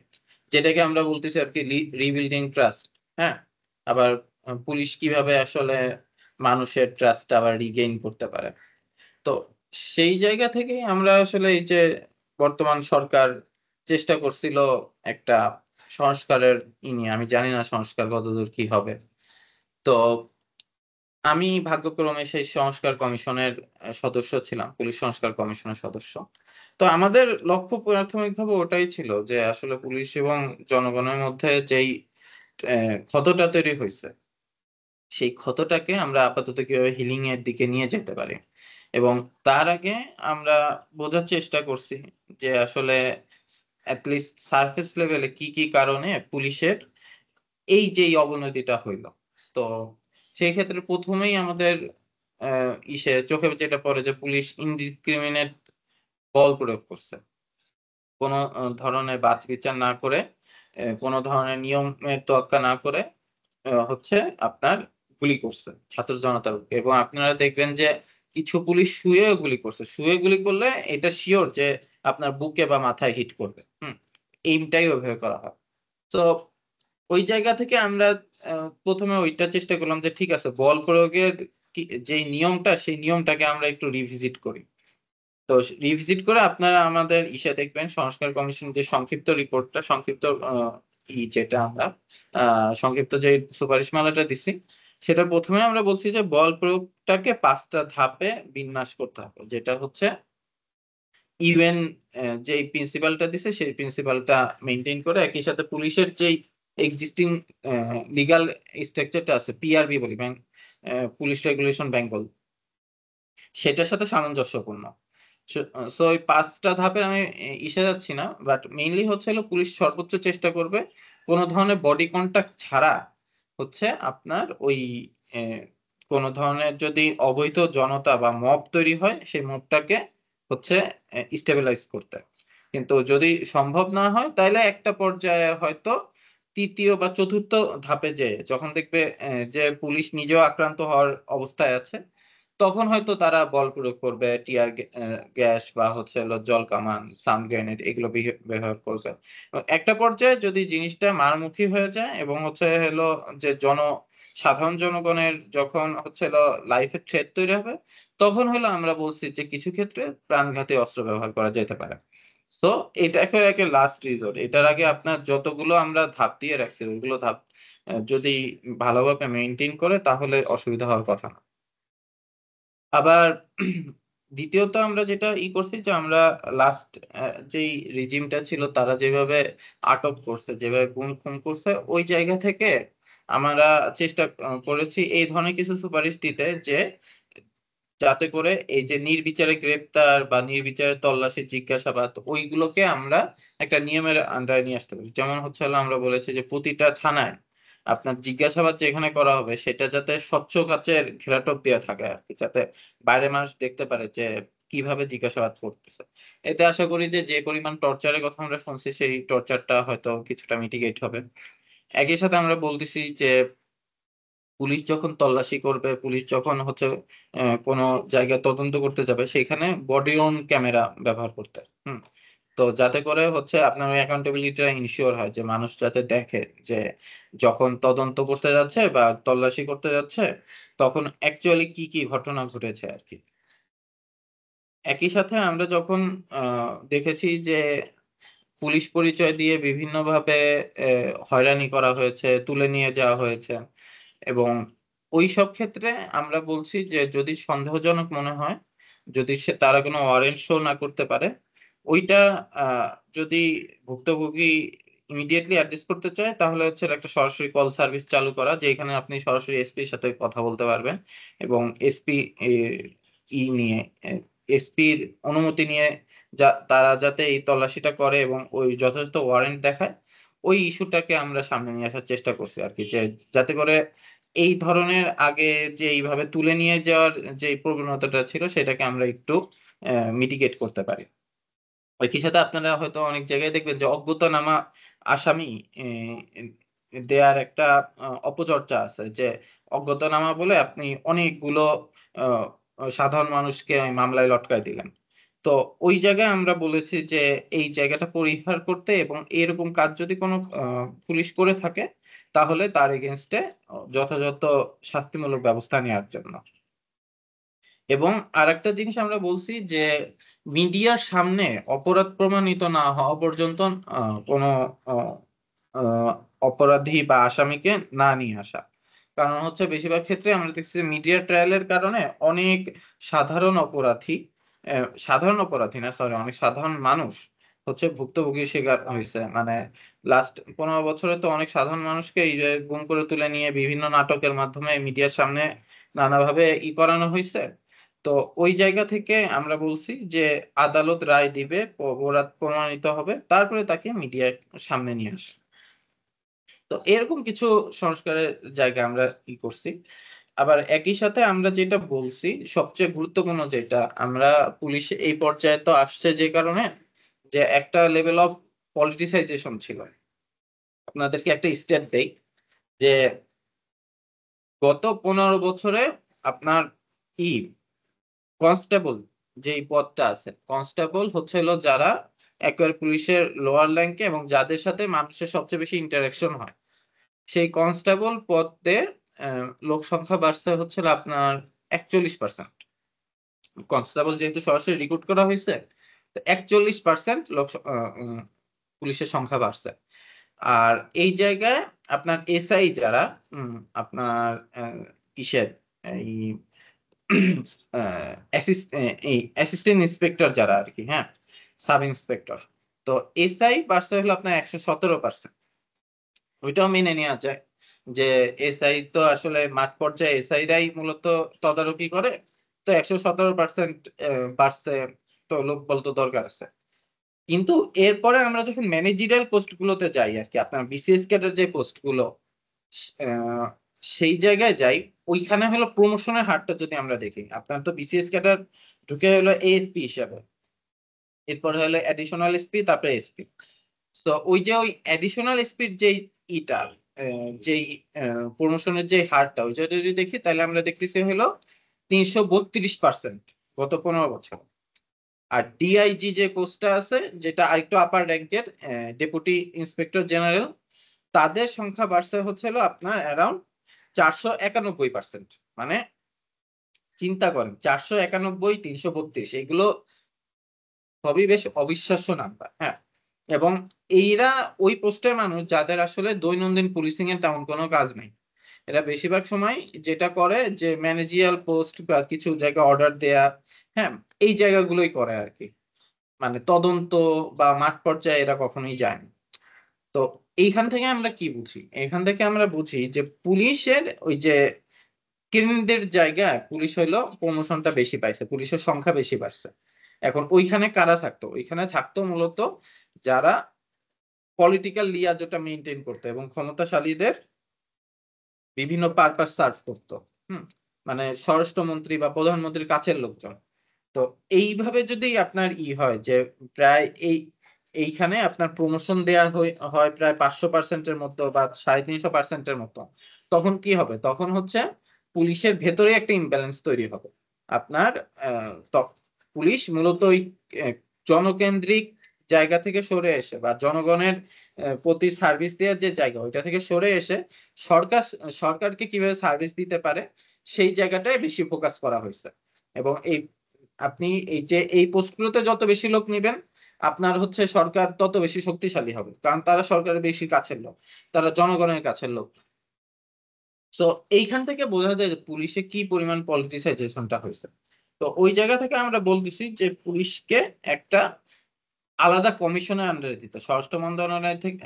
যেটাকে আমরা বলতেছি আর কি রিবিল্ডিং ট্রাস্ট। হ্যাঁ, আবার পুলিশ কিভাবে আসলে মানুষের ট্রাস্ট আবার রিগেইন করতে পারে। তো সেই জায়গা থেকে আমরা আসলে এই যে বর্তমান সরকার চেষ্টা করছিল একটা সংস্কারের নিয়ে, আমি জানি না সংস্কার কতদূর কি হবে। তো আমি ভাগ্যক্রমে সেই সংস্কার কমিশনের সদস্য ছিলাম, পুলিশ সংস্কার কমিশনের সদস্য। তো আমাদের লক্ষ্য প্রাথমিকভাবে ওটাই ছিল যে আসলে পুলিশ এবং জনগণের মধ্যে যেই ক্ষতটা তৈরি হয়েছে, সেই ক্ষতটাকে আমরা আপাতত কিভাবে হিলিং এর দিকে নিয়ে যেতে পারি। এবং তার আগে আমরা বোঝার চেষ্টা করছি যে আসলে অ্যাটলিস্ট সারফেস লেভেলে কি কি কারণে পুলিশের এই যে এই অবনতিটা হইলো। তো সেই ক্ষেত্রে প্রথমেই আমাদের চোখে যেটা পড়ে যে পুলিশ ইনডিসক্রিমিনেট বল প্রয়োগ করছে, কোনো ধরনের বাছবিচার না করে, কোনো ধরনের নিয়মের তোয়াক্কা না করে হচ্ছে আপনার গুলি করছে ছাত্র জনতার উপরে। এবং আপনারা দেখবেন যে কিছু পুলিশ শুয়ে গুলি করছে, শুয়ে গুলি করলে এটা শিওর যে আপনার বুকে বা মাথায় হিট করবে। এইমটাই ওইভাবে করা হয়। তো ওই জায়গা থেকে আমরা প্রথমে ওইটা চেষ্টা করলাম যে ঠিক আছে, বল প্রয়োগের যে নিয়মটা, সেই নিয়মটাকে আমরা একটু রিভিজিট করি। তো রিভিজিট করে আপনারা আমাদের দেখবেন সংস্কার কমিশন যে সংক্ষিপ্ত রিপোর্টটা, সংক্ষিপ্ত যেটা আমরা সংক্ষিপ্ত যে সুপারিশমালাটা দিছি, সেটা প্রথমে আমরা বলছি যে বল প্রয়োগটাকে 5টা ধাপে বিন্যাস করতে হবে, যেটা হচ্ছে ইউএন যে প্রিন্সিপালটা দিছে সেই প্রিন্সিপালটা মেনটেন করে, একই সাথে পুলিশের যেই এক্সিস্টিং লিগাল স্ট্রাকচারটা আছে, পিআরবি বলি, পুলিশ রেগুলেশন বেঙ্গল, সেটার সাথে সামঞ্জস্যপূর্ণ। সো এই 5টা ধাপে আমি যাচ্ছি না, বাট মেইনলি হচ্ছে হলো পুলিশ সর্বোচ্চ চেষ্টা করবে কোনো ধরনের বডি কন্টাক্ট ছাড়া হচ্ছে আপনার ওই কোনো ধরনের যদি অবৈধ জনতা বা মব তৈরি হয় সেই মবটাকে হচ্ছে স্টেবিলাইজ করতে। কিন্তু যদি সম্ভব না হয় তাহলে একটা পর্যায়ে হয়তো তৃতীয় বা চতুর্থ ধাপে যখন দেখবে যে পুলিশ নিজেও আক্রান্ত হওয়ার অবস্থায় আছে, তখন হয়তো তারা বল প্রয়োগ করবে, টিয়ার গ্যাস বা হচ্ছে হলো জল কামান, সাউন্ড গ্রেনেড এগুলো ব্যবহার করবে। একটা পর্যায়ে যদি জিনিসটা মারমুখী হয়ে যায় এবং হচ্ছে হলো যে সাধারণ জনগণের যখন হচ্ছে হলো লাইফে থ্রেট তৈরি হবে, তখন হলো আমরা বলছি যে কিছু ক্ষেত্রে প্রাণঘাতী অস্ত্র ব্যবহার করা যেতে পারে। তো এটা একটা লাস্ট রিসোর্ট। এটার আগে আপনার যতগুলো আমরা ধাপ দিয়ে রাখছি ওইগুলো ধাপ যদি ভালোভাবে মেনটেন করে তাহলে অসুবিধা হওয়ার কথা না। আবার দ্বিতীয়ত আমরা যেটা করছি যে আমরা লাস্ট যেই রিজিমটা ছিল তারা যেভাবে আটক করছে, যেভাবে গুম-খুন করছে, ওই জায়গা থেকে আমরা চেষ্টা করেছি এই ধরনের কিছু সুপারিশ দিতে যে যাতে করে এই যে নির্বিচারে গ্রেপ্তার বা নির্বিচারে তল্লাশি, জিজ্ঞাসাবাদ ওইগুলোকে আমরা একটা নিয়মের আন্ডারে নিয়ে আসতে পারি। যেমন হচ্ছে হলো আমরা বলেছি যে প্রতিটা থানায় আপনার জিজ্ঞাসাবাদ যেখানে করা হবে সেটা যাতে স্বচ্ছ কাচের ঘেরাটোপ দেওয়া থাকে আর কি, যাতে বাইরের মানুষ দেখতে পারে যে কিভাবে জিজ্ঞাসাবাদ করতেছে। এতে আশা করি যে যে পরিমাণ টর্চারের কথা আমরা শুনছি সেই টর্চারটা হয়তো কিছুটা মিটিগেট হবে। একই সাথে আমরা বলতেছি যে পুলিশ যখন তল্লাশি করবে, পুলিশ যখন হচ্ছে কোনো জায়গায় তদন্ত করতে যাবে সেখানে বডি অন ক্যামেরা ব্যবহার করতে। তো যাতে করে হচ্ছে আপনার ওই অ্যাকাউন্টেবিলিটিটা ইনশিওর হয় যে মানুষ যাতে দেখে যে যখন তদন্ত করতে যাচ্ছে বা তল্লাশি করতে যাচ্ছে তখন অ্যাকচুয়ালি কি কি ঘটনা ঘটেছে আরকি। একই সাথে আমরা যখন দেখেছি যে পুলিশ পরিচয় দিয়ে বিভিন্নভাবে হয়রানি করা হয়েছে, তুলে নিয়ে যাওয়া হয়েছে এবং ওইসব ক্ষেত্রে আমরা বলছি যে যদি সন্দেহজনক মনে হয়, যদি তারা কোনো ওয়ারেন্ট শো না করতে পারে, ওইটা আ যদি ভুক্তভোগী ইমিডিয়েটলি অ্যাড্রেস করতে চায় তাহলে হচ্ছে একটা সরাসরি কল সার্ভিস চালু করা, যেখানে আপনি সরাসরি এসপির সাথে কথা বলতে পারবেন এবং এসপি নিয়ে এসপির অনুমতি নিয়ে তারা যাতে এই তল্লাশিটা করে এবং ওই যথাযথ ওয়ারেন্ট দেখায়, ওই ইস্যুটাকে আমরা সামনে নিয়ে আসার চেষ্টা করছি আরকি। যাতে করে এই ধরনের আগে যে এইভাবে তুলে নিয়ে যাওয়ার যে প্রবণতাটা ছিল সেটাকে আমরা একটু মিটিগেট করতে পারি। একই সাথে আপনারা হয়তো অনেক জায়গায় দেখবেন যে অজ্ঞাতনামা আসামি এ দেয়ার একটা অপচর্চা আছে যে অজ্ঞাতনামা বলে আপনি অনেকগুলো আ সাধারণ মানুষকে ওই মামলায় লটকায় দিলেন। তো ওই জায়গায় আমরা বলেছি যে এই জায়গাটা পরিহার করতে এবং এরকম কাজ যদি কোনো পুলিশ করে থাকে তাহলে তার এগেইনস্ট এ যথাযথ শাস্তিমূলক ব্যবস্থা নেওয়ার জন্য। এবং আরেকটা জিনিস আমরা বলছি যে মিডিয়ার সামনে অপরাধ প্রমাণিত না হওয়া পর্যন্ত আ কোনো অ আ অপরাধী বা আসামিকে না নিয়ে আসা। কারণ হচ্ছে বেশিরভাগ ক্ষেত্রে আমরা দেখছি মিডিয়া ট্রায়াল এর কারণে অনেক সাধারণ অপরাধী, সাধারণ অপরাধী না সরি, অনেক সাধারণ মানুষ হচ্ছে ভুক্তভোগীর শিকার হইছে। মানে লাস্ট ১৫ বছরে তো অনেক সাধারণ মানুষকে এই যে গুম করে তুলে নিয়ে বিভিন্ন নাটকের মাধ্যমে মিডিয়ার সামনে নানাভাবে করানো হইছে। তো ওই জায়গা থেকে আমরা বলছি যে আদালত রায় দিবে, অপরাধ প্রমাণিত হবে, তারপরে তাকে মিডিয়ার সামনে নিয়ে আসে। তো এরকম কিছু সংস্কারের জায়গা আমরা করছি। আবার একই সাথে আমরা যেটা বলছি সবচেয়ে গুরুত্বপূর্ণ যেটা, আমরা পুলিশ এই পর্যায়ে তো আসছে যে কারণে যে একটা লেভেল অফ পলিটিসাইজেশন ছিল। আপনাদেরকে একটা স্ট্যাট দেই যে গত ১৫ বছরে আপনার ই কনস্টেবল যেই পদটা আছে, কনস্টেবল হচ্ছে হলো যারা একেবারে পুলিশের লোয়ার র‍্যাংকে এবং যাদের সাথে মানুষের সবচেয়ে বেশি ইন্টারেকশন হয়। সেই কনস্টেবল পদে অ্যা লোক সংখ্যা বাড়ছে হচ্ছে হলো আপনার ৪১%। কনস্টেবল যেহেতু সরাসরি রিক্রুট করা হইছে, তো ৪১% লোক স আ উম পুলিশের সংখ্যা বাড়ছে। আর এই জায়গায় আপনার এসআই যারা আপনার ইসের এই আ এই অ্যাসিস্ট্যান্ট ইন্সপেক্টর যারা আরকি, হ্যাঁ? Sub inspector. তো এসআই বাড়ছে হলো আপনার ১১৭%। ওইটাও মেনে নেয়া যায় যে এসআই তো আসলে মাঠ পর্যায়ে এসআইরাই মূলত তদারকি করে। তো ১১৭% বাড়ছে, তো লোকবল তো দরকার আছে। কিন্তু এরপরে আমরা যখন ম্যানেজেরিয়াল পোস্ট গুলোতে যাই আরকি, আপনার বিসিএস ক্যাডার যে পোস্ট গুলো, আ সেই জায়গায় যাই ওইখানে হলো প্রমোশনের হারটা যদি আমরা দেখি, আপনার তো বিসিএস ক্যাডার ঢুকে হলো এএসপি হিসাবে, এরপর হলো অ্যাডিশনাল এসপি, তারপরে এসপি। তো ওই যে ওই অ্যাডিশনাল এসপির যেই ইটা যেই প্রমোশনের যে হারটা, ওইটা যদি দেখি তাহলে আমরা দেখতেছি হলো 332% গত 15 বছর। আর ডিআইজি যে পোস্টটা আছে, যেটা আরেকটু আপার র্যাঙ্কের, ডেপুটি ইন্সপেক্টর জেনারেল, তাদের সংখ্যা বাড়ছে হচ্ছে হলো আপনার অ্যারাউন্ড 491%। মানে চিন্তা করেন, 491, 332, এগুলো সবই বেশ অবিশ্বাস্য নাম্বার। হ্যাঁ, এবং এইরা ওই পোস্টের মানুষ যাদের আসলে দৈনন্দিন পুলিশিং এর তেমন কোনো কাজ নেই। এরা বেশিরভাগ সময় যেটা করে যে ম্যানেজিয়াল পোস্ট বা কিছু জায়গায় অর্ডার দেয়া, হ্যাঁ, এই জায়গাগুলোই করে আর কি। মানে তদন্ত বা মাঠ পর্যায়ে এরা কখনোই যায় না। তো এইখান থেকে আমরা কি বুঝি? এখান থেকে আমরা বুঝি যে পুলিশের ওই যে কেন্দ্রের জায়গায় পুলিশ হইলো প্রমোশনটা বেশি পাইছে, পুলিশের সংখ্যা বেশি বাড়ছে। এখন ওইখানে কারা থাকতো? ওইখানে থাকতো মূলত যারা পলিটিক্যাল লিয়াজোটা মেনটেন করতো এবং ক্ষমতাশালীদের বিভিন্ন পারপাস সার্ভ করতো। হুম, মানে স্বরাষ্ট্রমন্ত্রী বা প্রধানমন্ত্রীর কাছের লোকজন। তো এইভাবে যদি আপনার হয় যে প্রায় এইখানে আপনার প্রমোশন দেয়া হয় প্রায় 500%-এর মতো বা 350%-এর মতো, তখন কি হবে? তখন হচ্ছে পুলিশের ভেতরে একটা ইমব্যালেন্স তৈরি হবে। আপনার পুলিশ মূলত ওই আহ, জনকেন্দ্রিক জায়গা থেকে সরে এসে বা জনগণের প্রতি সার্ভিস দেওয়ার যে জায়গা, ওইটা থেকে সরে এসে সরকার সরকারকে কিভাবে সার্ভিস দিতে পারে সেই জায়গাটায় বেশি ফোকাস করা হয়েছে। এবং আপনি এই যে এই পোস্টগুলোতে যত বেশি লোক নিবেন, আপনার হচ্ছে সরকার তত বেশি শক্তিশালী হবে, কারণ তারা সরকারের বেশি কাছের লোক, তারা জনগণের কাছের লোক। তো এইখান থেকে বোঝা যায় যে পুলিশে কি পরিমাণ পলিটিসাইজেশনটা হয়েছে। তো ওই জায়গা থেকে আমরা বলতেছি যে পুলিশকে একটা আলাদা কমিশনের আন্ডারে দিতে, স্বরাষ্ট্র মন্ত্রণালয় থেকে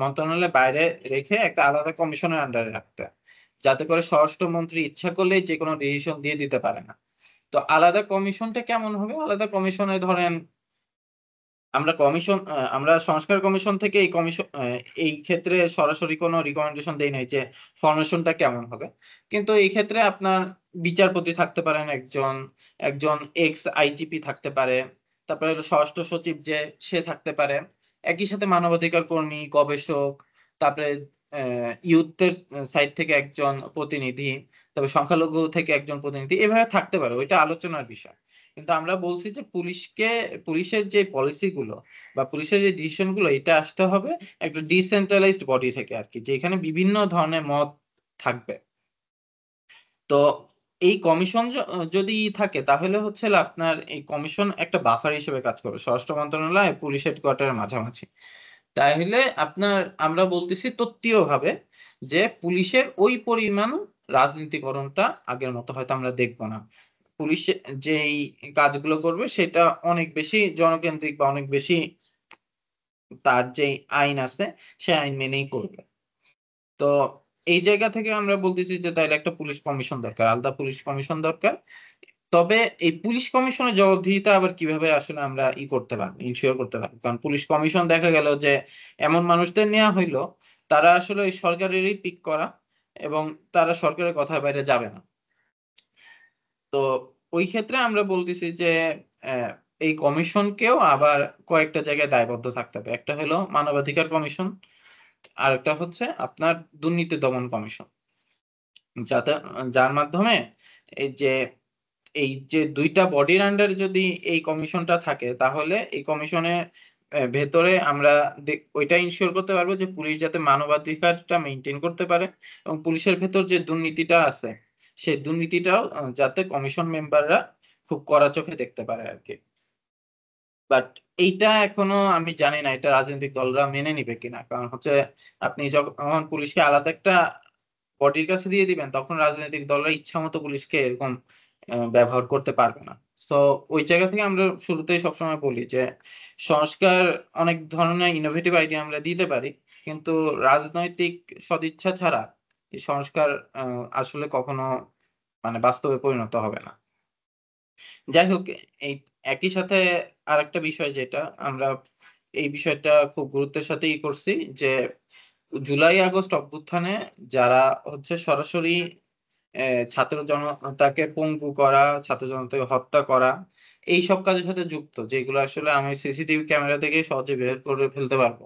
মন্ত্রণালয়ের বাইরে রেখে একটা আলাদা কমিশনের আন্ডারে রাখতে, যাতে করে স্বরাষ্ট্রমন্ত্রী ইচ্ছা করলে যে কোনো ডিসিশন দিয়ে দিতে পারে না। তো আলাদা কমিশনটা কেমন হবে? আলাদা কমিশনে ধরেন আমরা সংস্কার কমিশন থেকে এই কমিশন এই ক্ষেত্রে সরাসরি কোনো রিকমেন্ডেশন দেই নাই যে ফরমেশনটা কেমন হবে। কিন্তু এই ক্ষেত্রে আপনার বিচারপতি থাকতে পারেন একজন, একজন এক্স আইজিপি থাকতে পারে, তারপরে হলো স্বরাষ্ট্র সচিব যে সে থাকতে পারে, একই সাথে মানবাধিকার কর্মী, গবেষক, তারপরে ইউথের সাইড থেকে একজন প্রতিনিধি, তবে সংখ্যালঘু থেকে একজন প্রতিনিধি, এভাবে থাকতে পারে, ওইটা আলোচনার বিষয়। কিন্তু আমরা বলছি যে পুলিশের যে পলিসি গুলো বা পুলিশের যে ডিসিশন গুলো, এটা আসতে হবে একটা ডিসেন্ট্রালাইজড বডি থেকে আর কি, যেখানে বিভিন্ন ধরনের মত থাকবে। তো এই কমিশন যদি থাকে, তাহলে হচ্ছে আপনার এই কমিশন একটা বাফার হিসেবে কাজ করবে স্বরাষ্ট্র মন্ত্রণালয় পুলিশ হেডকোয়ার্টারের মাঝামাঝি। তাহলে আপনার আমরা বলতেছি তত্ত্বীয় ভাবে যে পুলিশের ওই পরিমাণ রাজনীতিকরণটা আগের মতো হয়তো আমরা দেখবো না। পুলিশ যেই কাজগুলো করবে সেটা অনেক বেশি জনকেন্দ্রিক বা অনেক বেশি তার যে আইন আছে সে আইন মেনেই করবে। তো এই জায়গা থেকে আমরা বলতেছি যে তাইলে একটা পুলিশ কমিশন দরকার, আলাদা পুলিশ কমিশন দরকার। তবে এই পুলিশ কমিশনের জবাবদিহিতা আবার কিভাবে আসলে আমরা করতে পারবো, ইনশিওর করতে পারবো? কারণ পুলিশ কমিশন দেখা গেল যে এমন মানুষদের নেওয়া হইলো, তারা আসলে ওই সরকারেরই পিক করা, এবং তারা সরকারের কথার বাইরে যাবে না। তো ওই ক্ষেত্রে আমরা বলতেছি যে আহ, এই কমিশনকেও আবার কয়েকটা জায়গায় দায়বদ্ধ থাকতে হবে। একটা হলো মানবাধিকার কমিশন, আর একটা হচ্ছে আপনার দুর্নীতি দমন কমিশন, যাতে যার মাধ্যমে এই যে দুইটা বডির আন্ডারে যদি এই কমিশনটা থাকে, তাহলে এই কমিশনের ভেতরে আমরা ওইটা ইনশিওর করতে পারবো যে পুলিশ যাতে মানবাধিকারটা মেনটেন করতে পারে, এবং পুলিশের ভেতর যে দুর্নীতিটা আছে সেই দুর্নীতিটাও যাতে কমিশন মেম্বাররা খুব কড়া চোখে দেখতে পারে আর কি। বাট এইটা এখনো আমি জানি না এটা রাজনৈতিক দলরা মেনে নিবে কিনা, কারণ হচ্ছে আপনি যখন পুলিশকে আলাদা একটা বডির কাছে দিয়ে দিবেন, তখন রাজনৈতিক দলরা ইচ্ছা মতো পুলিশকে এরকম ব্যবহার করতে পারবে না। তো ওই জায়গা থেকে আমরা শুরুতেই সবসময় বলি যে সংস্কার অনেক ধরনের ইনোভেটিভ আইডিয়া আমরা দিতে পারি, কিন্তু রাজনৈতিক সদিচ্ছা ছাড়া এই সংস্কার আসলে কখনো মানে বাস্তবে পরিণত হবে না। যাই হোক, এই একই সাথে আরেকটা বিষয় যেটা আমরা এই বিষয়টা খুব গুরুত্বের সাথেই করছি, যে জুলাই আগস্ট অভ্যুত্থানে যারা হচ্ছে সরাসরি ছাত্র জনতাকে পঙ্গু করা, ছাত্র জনতাকে হত্যা করা, এইসব কাজের সাথে যুক্ত, যেগুলো আসলে আমি সিসিটিভি ক্যামেরা থেকে সহজে বের করে ফেলতে পারবো।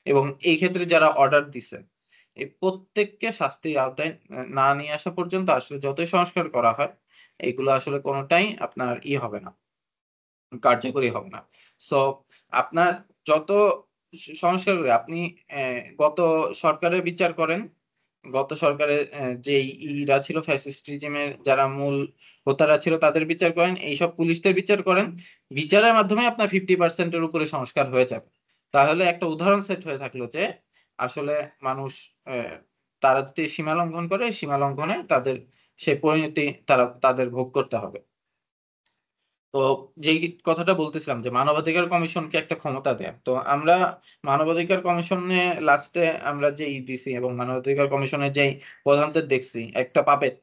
এবং এই ক্ষেত্রে যারা অর্ডার দিছে, এই প্রত্যেককে শাস্তির আওতায় না নিয়ে আসা পর্যন্ত আসলে যতই সংস্কার করা হয়, এগুলো আসলে কোনটাই আপনার হবে না, কার্যকরী হবে না। সো আপনার যত সংস্কার করে আপনি গত সরকারের বিচার করেন, গত সরকারের যেই ইরা ছিল ফ্যাসিস্ট রিজিমের যারা মূল হোতারা ছিল তাদের বিচার করেন, এইসব পুলিশদের বিচার করেন। বিচারের মাধ্যমে আপনার 50% এর উপরে সংস্কার হয়ে যাবে। তাহলে একটা উদাহরণ সেট হয়ে থাকলো যে আসলে মানুষ তারা যদি সীমা লঙ্ঘন করে, সীমা লঙ্ঘনে তাদের সেই পরিণতি তাদের ভোগ করতে হবে। তো যেই কথাটা বলতেছিলাম যে মানবাধিকার কমিশনকে একটা ক্ষমতা দেয়া। তো আমরা মানবাধিকার কমিশনে লাস্টে আমরা যেই দিছি এবং মানবাধিকার কমিশনের যেই প্রধানদের দেখছি একটা পাপেট।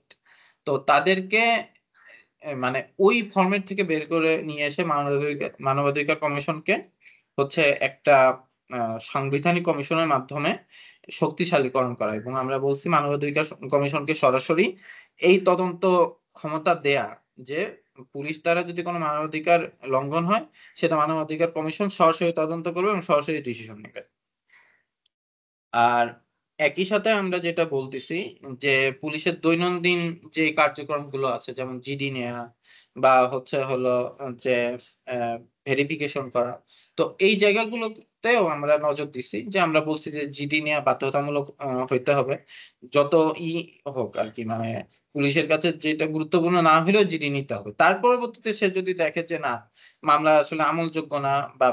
তো তাদেরকে মানে ওই ফরমেট থেকে বের করে নিয়ে এসে মানবাধিকার কমিশনকে হচ্ছে একটা সাংবিধানিক কমিশনের মাধ্যমে শক্তিশালীকরণ করা, এবং আমরা বলছি মানবাধিকার কমিশনকে সরাসরি এই তদন্ত ক্ষমতা দেয়া যে পুলিশ দ্বারা যদি কোনো মানবাধিকার লঙ্ঘন হয়, সেটা মানবাধিকার কমিশন সরাসরি তদন্ত করবে এবং সরাসরি ডিসিশন নেবে। আর একই সাথে আমরা যেটা বলতেছি যে পুলিশের দৈনন্দিন যে কার্যক্রমগুলো আছে, যেমন জিডি নেয়া বা হচ্ছে হলো যে ভেরিফিকেশন করা, তো এই জায়গাগুলোতেও আমরা নজর দিচ্ছি যে আমরা বলছি যে জিডি নেওয়া বাধ্যতামূলক হইতে হবে। যত ই হোক আর কি, মানে পুলিশের কাছে যেটা গুরুত্বপূর্ণ না হলেও জিডি নিতে হবে। তার পরবর্তীতে সে যদি দেখে যে না, মামলা আসলে আমলযোগ্য না বা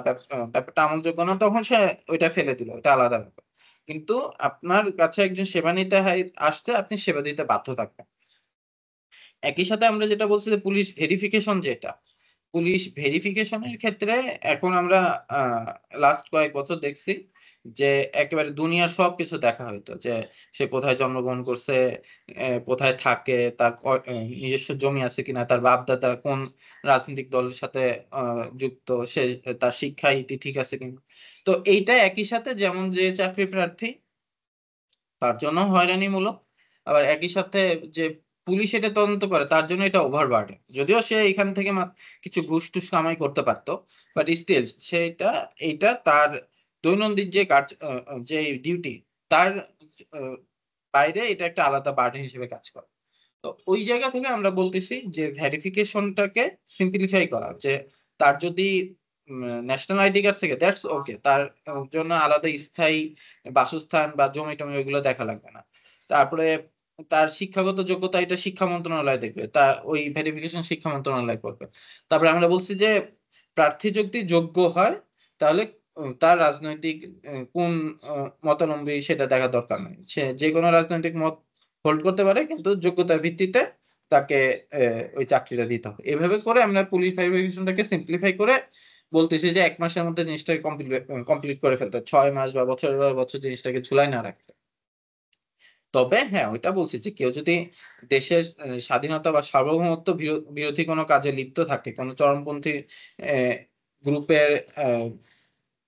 ব্যাপারটা আমলযোগ্য না, তখন সে ওইটা ফেলে দিল, ওইটা আলাদা ব্যাপার। কিন্তু আপনার কাছে একজন সেবা নিতে আসছে, আপনি সেবা দিতে বাধ্য থাকবেন। একই সাথে আমরা যেটা বলছি যে পুলিশ ভেরিফিকেশন যেটা, পুলিশ ভেরিফিকেশনের ক্ষেত্রে এখন আমরা আ লাস্ট কয়েক বছর দেখছি যে একেবারে দুনিয়ার সবকিছু দেখা হইতো। যে সে কোথায় জন্মগ্রহণ করছে, কোথায় থাকে, তার নিজস্ব জমি আছে কিনা, তার বাপ-দাদা কোন রাজনৈতিক দলের সাথে আ যুক্ত, তার শিক্ষা ইতি ঠিক আছে কিনা। তো এইটা একই সাথে যেমন যে চাকরি প্রার্থী তার জন্য হয়রানিমূলক। আবার একই সাথে যে পুলিশ এটা তদন্ত করে তার জন্য এটা ওভারবার্ডেন। যদিও সে এখান থেকে কিছু ঘুষ-টুস কামাই করতে পারত। বাট স্টিল এইটা তার দৈনন্দিন যে কাজ যে ডিউটি তার আ বাইরে এটা একটা আলাদা বার্ডেন হিসেবে কাজ করে। তো ওই জায়গা থেকে আমরা বলতেছি যে ভেরিফিকেশনটাকে সিম্পলিফাই করা। যে তার যদি ন্যাশনাল আইডি কার্ড থেকে দ্যাটস ওকে। তার জন্য আলাদা স্থায়ী বাসস্থান বা জমি-টমি ওইগুলো দেখা লাগবে না। তারপরে তার শিক্ষাগত যোগ্যতা এটা শিক্ষা মন্ত্রণালয় দেখবে। ওই ভেরিফিকেশন শিক্ষা মন্ত্রণালয় করবে। তারপরে আমরা বলছি যে প্রার্থী যদি যোগ্য হয়, তাহলে তার রাজনৈতিক কোন আ মতাবলম্বী সেটা দেখার দরকার নাই। সে যেকোনো রাজনৈতিক মত হোল্ড করতে পারে, কিন্তু যোগ্যতার ভিত্তিতে তাকে ওই চাকরিটা দিতে হবে। এভাবে করে আমরা পুলিশ ভেরিফিকেশনটাকে সিম্পলিফাই করে বলতেছি যে ১ মাসের মধ্যে জিনিসটাকে কমপ্লিট করে ফেলতে। ৬ মাস বা বছরের পর বছর জিনিসটাকে ঝুলায় না রাখতে। তবে হ্যাঁ, ওইটা বলছি যে কেউ যদি দেশের স্বাধীনতা বা সার্বভৌমত্ব বিরোধী কোনো কাজে লিপ্ত থাকে, কোনো চরমপন্থী অ্যা গ্রুপের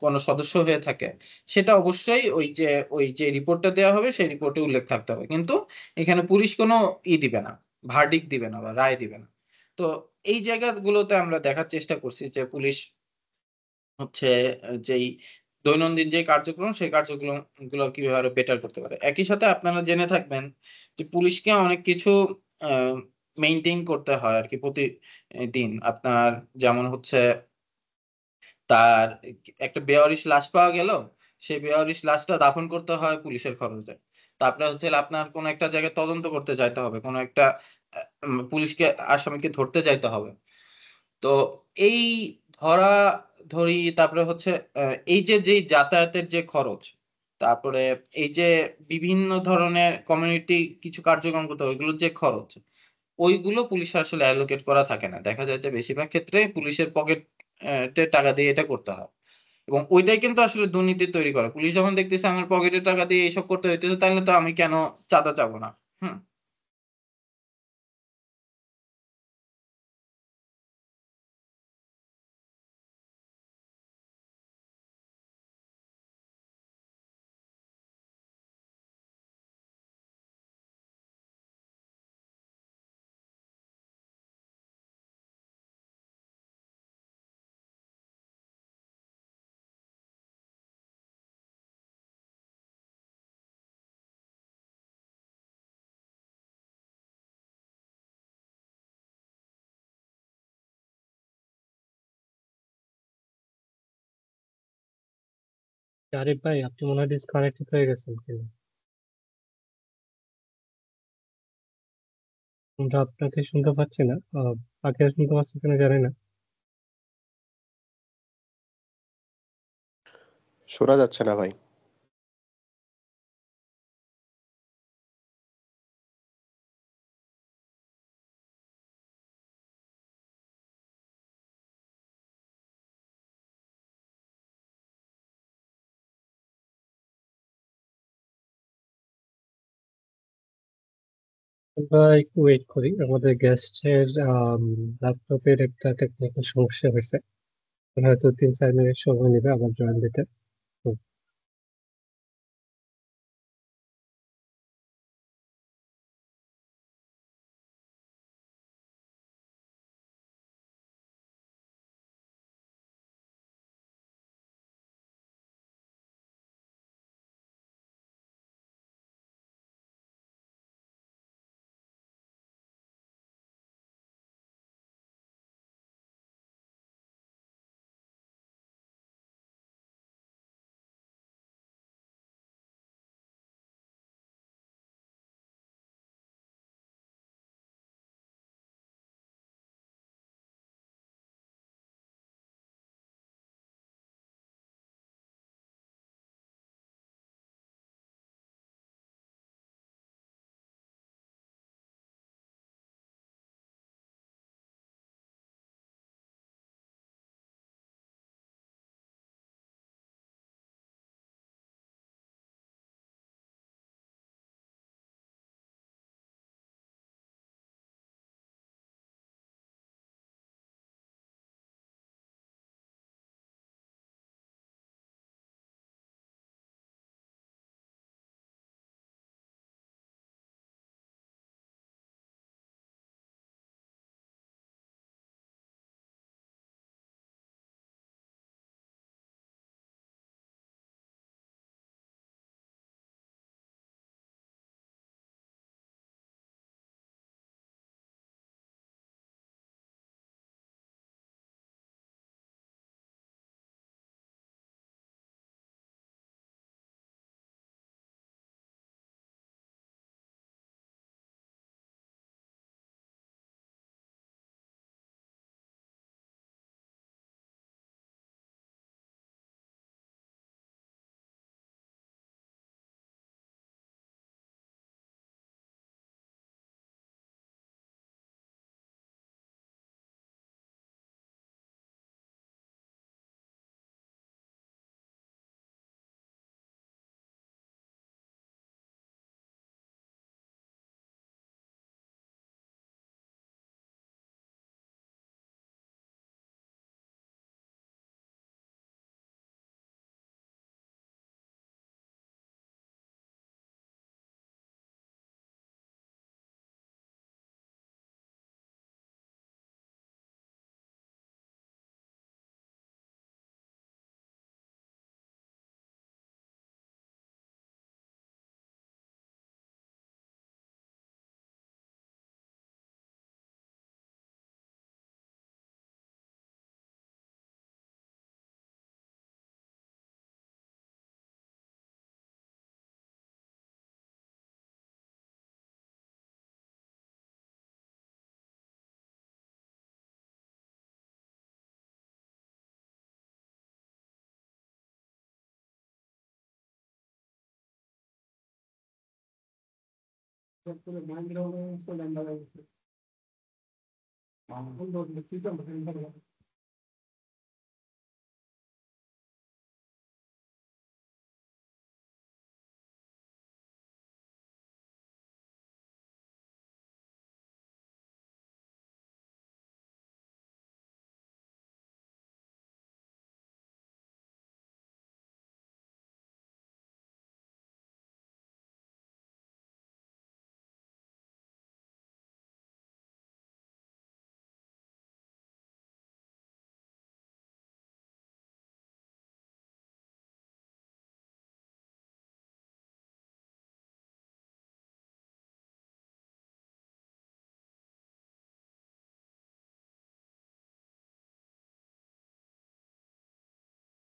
কোনো সদস্য হয়ে থাকে, সেটা অবশ্যই ওই যে রিপোর্টটা দেয়া হবে সেই রিপোর্টে উল্লেখ থাকতে হবে। কিন্তু এখানে পুলিশ কোনো দিবে না, ভার্ডিক্ট দিবে না বা রায় দিবে না। তো এই জায়গাগুলোতে আমরা দেখার চেষ্টা করছি যে পুলিশ হচ্ছে যেই দৈনন্দিন যে কার্যক্রম সেই কার্যক্রম গুলো কিভাবে আরো বেটার করতে পারে। একই সাথে আপনারা জেনে থাকবেন যে পুলিশকে অনেক কিছু আ মেইনটেইন করতে হয় আরকি প্রতিদিন। আপনার যেমন হচ্ছে তার একটা বেওয়ারিশ লাশ পাওয়া গেল, সেই বেওয়ারিশ লাশটা দাফন করতে হয় পুলিশের খরচে। তারপরে হচ্ছে হলো আপনার কোন একটা জায়গায় তদন্ত করতে যাইতে হবে। কোন একটা পুলিশকে আসামিকে ধরতে যাইতে হবে। তো এই ধরাধরি, তারপরে হচ্ছে এই যে যেই যাতায়াতের যে খরচ, তারপরে এই যে বিভিন্ন ধরনের কমিউনিটি কিছু কার্যক্রম করতে হয়, ওইগুলোর যে খরচ, ওইগুলো পুলিশের আসলে অ্যালোকেট করা থাকে না। দেখা যায় যে বেশিরভাগ ক্ষেত্রে পুলিশের পকেট টে টাকা দিয়ে এটা করতে হয়। এবং ওইটাই কিন্তু আসলে দুর্নীতি তৈরি করে। পুলিশ যখন দেখতেছে আমার পকেটের টাকা দিয়ে এসব করতে হইতেছে, তাহলে তো আমি কেন চাঁদা চাবো না? হুম? আরিফ ভাই, আপনি মনে হয় ডিসকানেক্টেড হয়ে গেছেন কেন? আমরা আপনাকে শুনতে পাচ্ছি না। বাকিরা শুনতে পাচ্ছে কিনা জানি না। শোনা যাচ্ছে না ভাই। আমরা একটু ওয়েট করি, আমাদের গেস্টের ল্যাপটপের একটা টেকনিক্যাল সমস্যা হয়েছে। হয়তো 3-4 মিনিট সময় নেবে আবার জয়েন দিতে। তো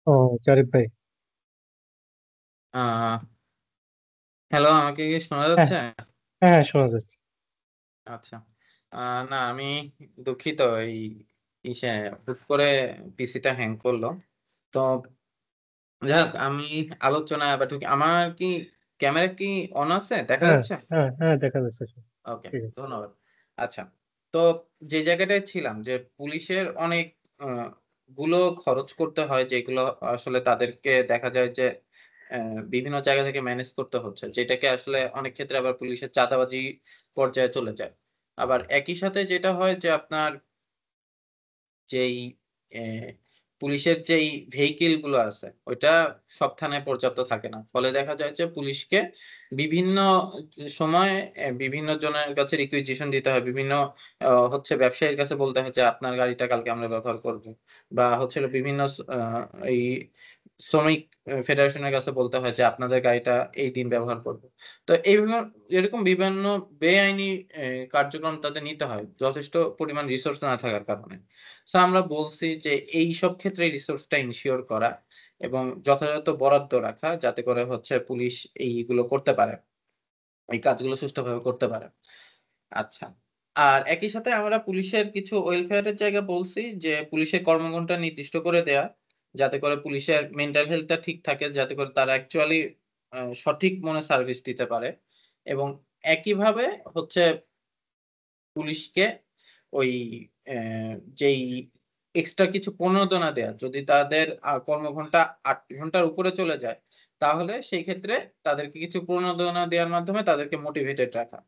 ও, জারিফ ভাই, হ্যালো, আমাকে কি শোনা হ্যাঁ, যাচ্ছে? হ্যাঁ, শোনা যাচ্ছে। আচ্ছা। না আমি দুঃখিত, এই ইসে হুট করে পিসিটা হ্যাং করলো। তো যাই হোক, আমি আলোচনায় আবার ঢুকি। আমার কি ক্যামেরা কি অন আছে, দেখা হ্যাঁ, যাচ্ছে? হ্যাঁ, হ্যাঁ, দেখা যাচ্ছে। ওকে, ঠিক আছে। ধন্যবাদ। আচ্ছা, তো যে জায়গাটায় ছিলাম, যে পুলিশের অনেক গুলো খরচ করতে হয়, যেগুলো আসলে তাদেরকে দেখা যায় যে বিভিন্ন জায়গা থেকে ম্যানেজ করতে হচ্ছে, যেটাকে আসলে অনেক ক্ষেত্রে আবার পুলিশের চাঁদাবাজি পর্যায়ে চলে যায়। আবার একই সাথে যেটা হয় যে আপনার যেই এ পুলিশের যেই ভেহিকল গুলো আছে, ওইটা সব থানায় পর্যাপ্ত থাকে না। ফলে দেখা যায় যে পুলিশকে বিভিন্ন সময় বিভিন্ন জনের কাছে রিকুইজিশন দিতে হয়। বিভিন্ন হচ্ছে ব্যবসায়ীর কাছে বলতে হয় যে, "আপনার গাড়িটা কালকে আমরা ব্যবহার করব।" বা হচ্ছে হলো বিভিন্ন এই শ্রমিক ফেডারেশনের কাছে বলতে হয় যে, "আপনাদের গাড়িটা এই দিন ব্যবহার করব।" তো এরকম বিভিন্ন বেআইনি কার্যক্রম তাদের নিতে হয়, যথেষ্ট পরিমাণ রিসোর্স না থাকার কারণে। সো আমরা বলছি যে এইসব ক্ষেত্রে রিসোর্সটা ইনশিওর করা এবং যথাযথ বরাদ্দ রাখা, যাতে করে হচ্ছে পুলিশ এইগুলো করতে পারে। এই কাজগুলো সুষ্ঠুভাবে করতে পারে। আচ্ছা। আর একই সাথে আমরা পুলিশের কিছু ওয়েলফেয়ার এর জায়গা বলছি যে পুলিশের কর্মঘণ্টা নির্দিষ্ট করে দেয়া। যাতে করে পুলিশের মেন্টাল হেলথ টা ঠিক থাকে, যাতে করে তারা অ্যাকচুয়ালি সঠিক মনে সার্ভিস দিতে পারে। এবং একইভাবে হচ্ছে পুলিশকে ওই অ্যা যেই এক্সট্রা কিছু প্রণোদনা দেয়া। যদি তাদের কর্মঘন্টা ৮ ঘন্টার উপরে চলে যায়, তাহলে সেই ক্ষেত্রে তাদেরকে কিছু প্রণোদনা দেওয়ার মাধ্যমে তাদেরকে মোটিভেটেড রাখা।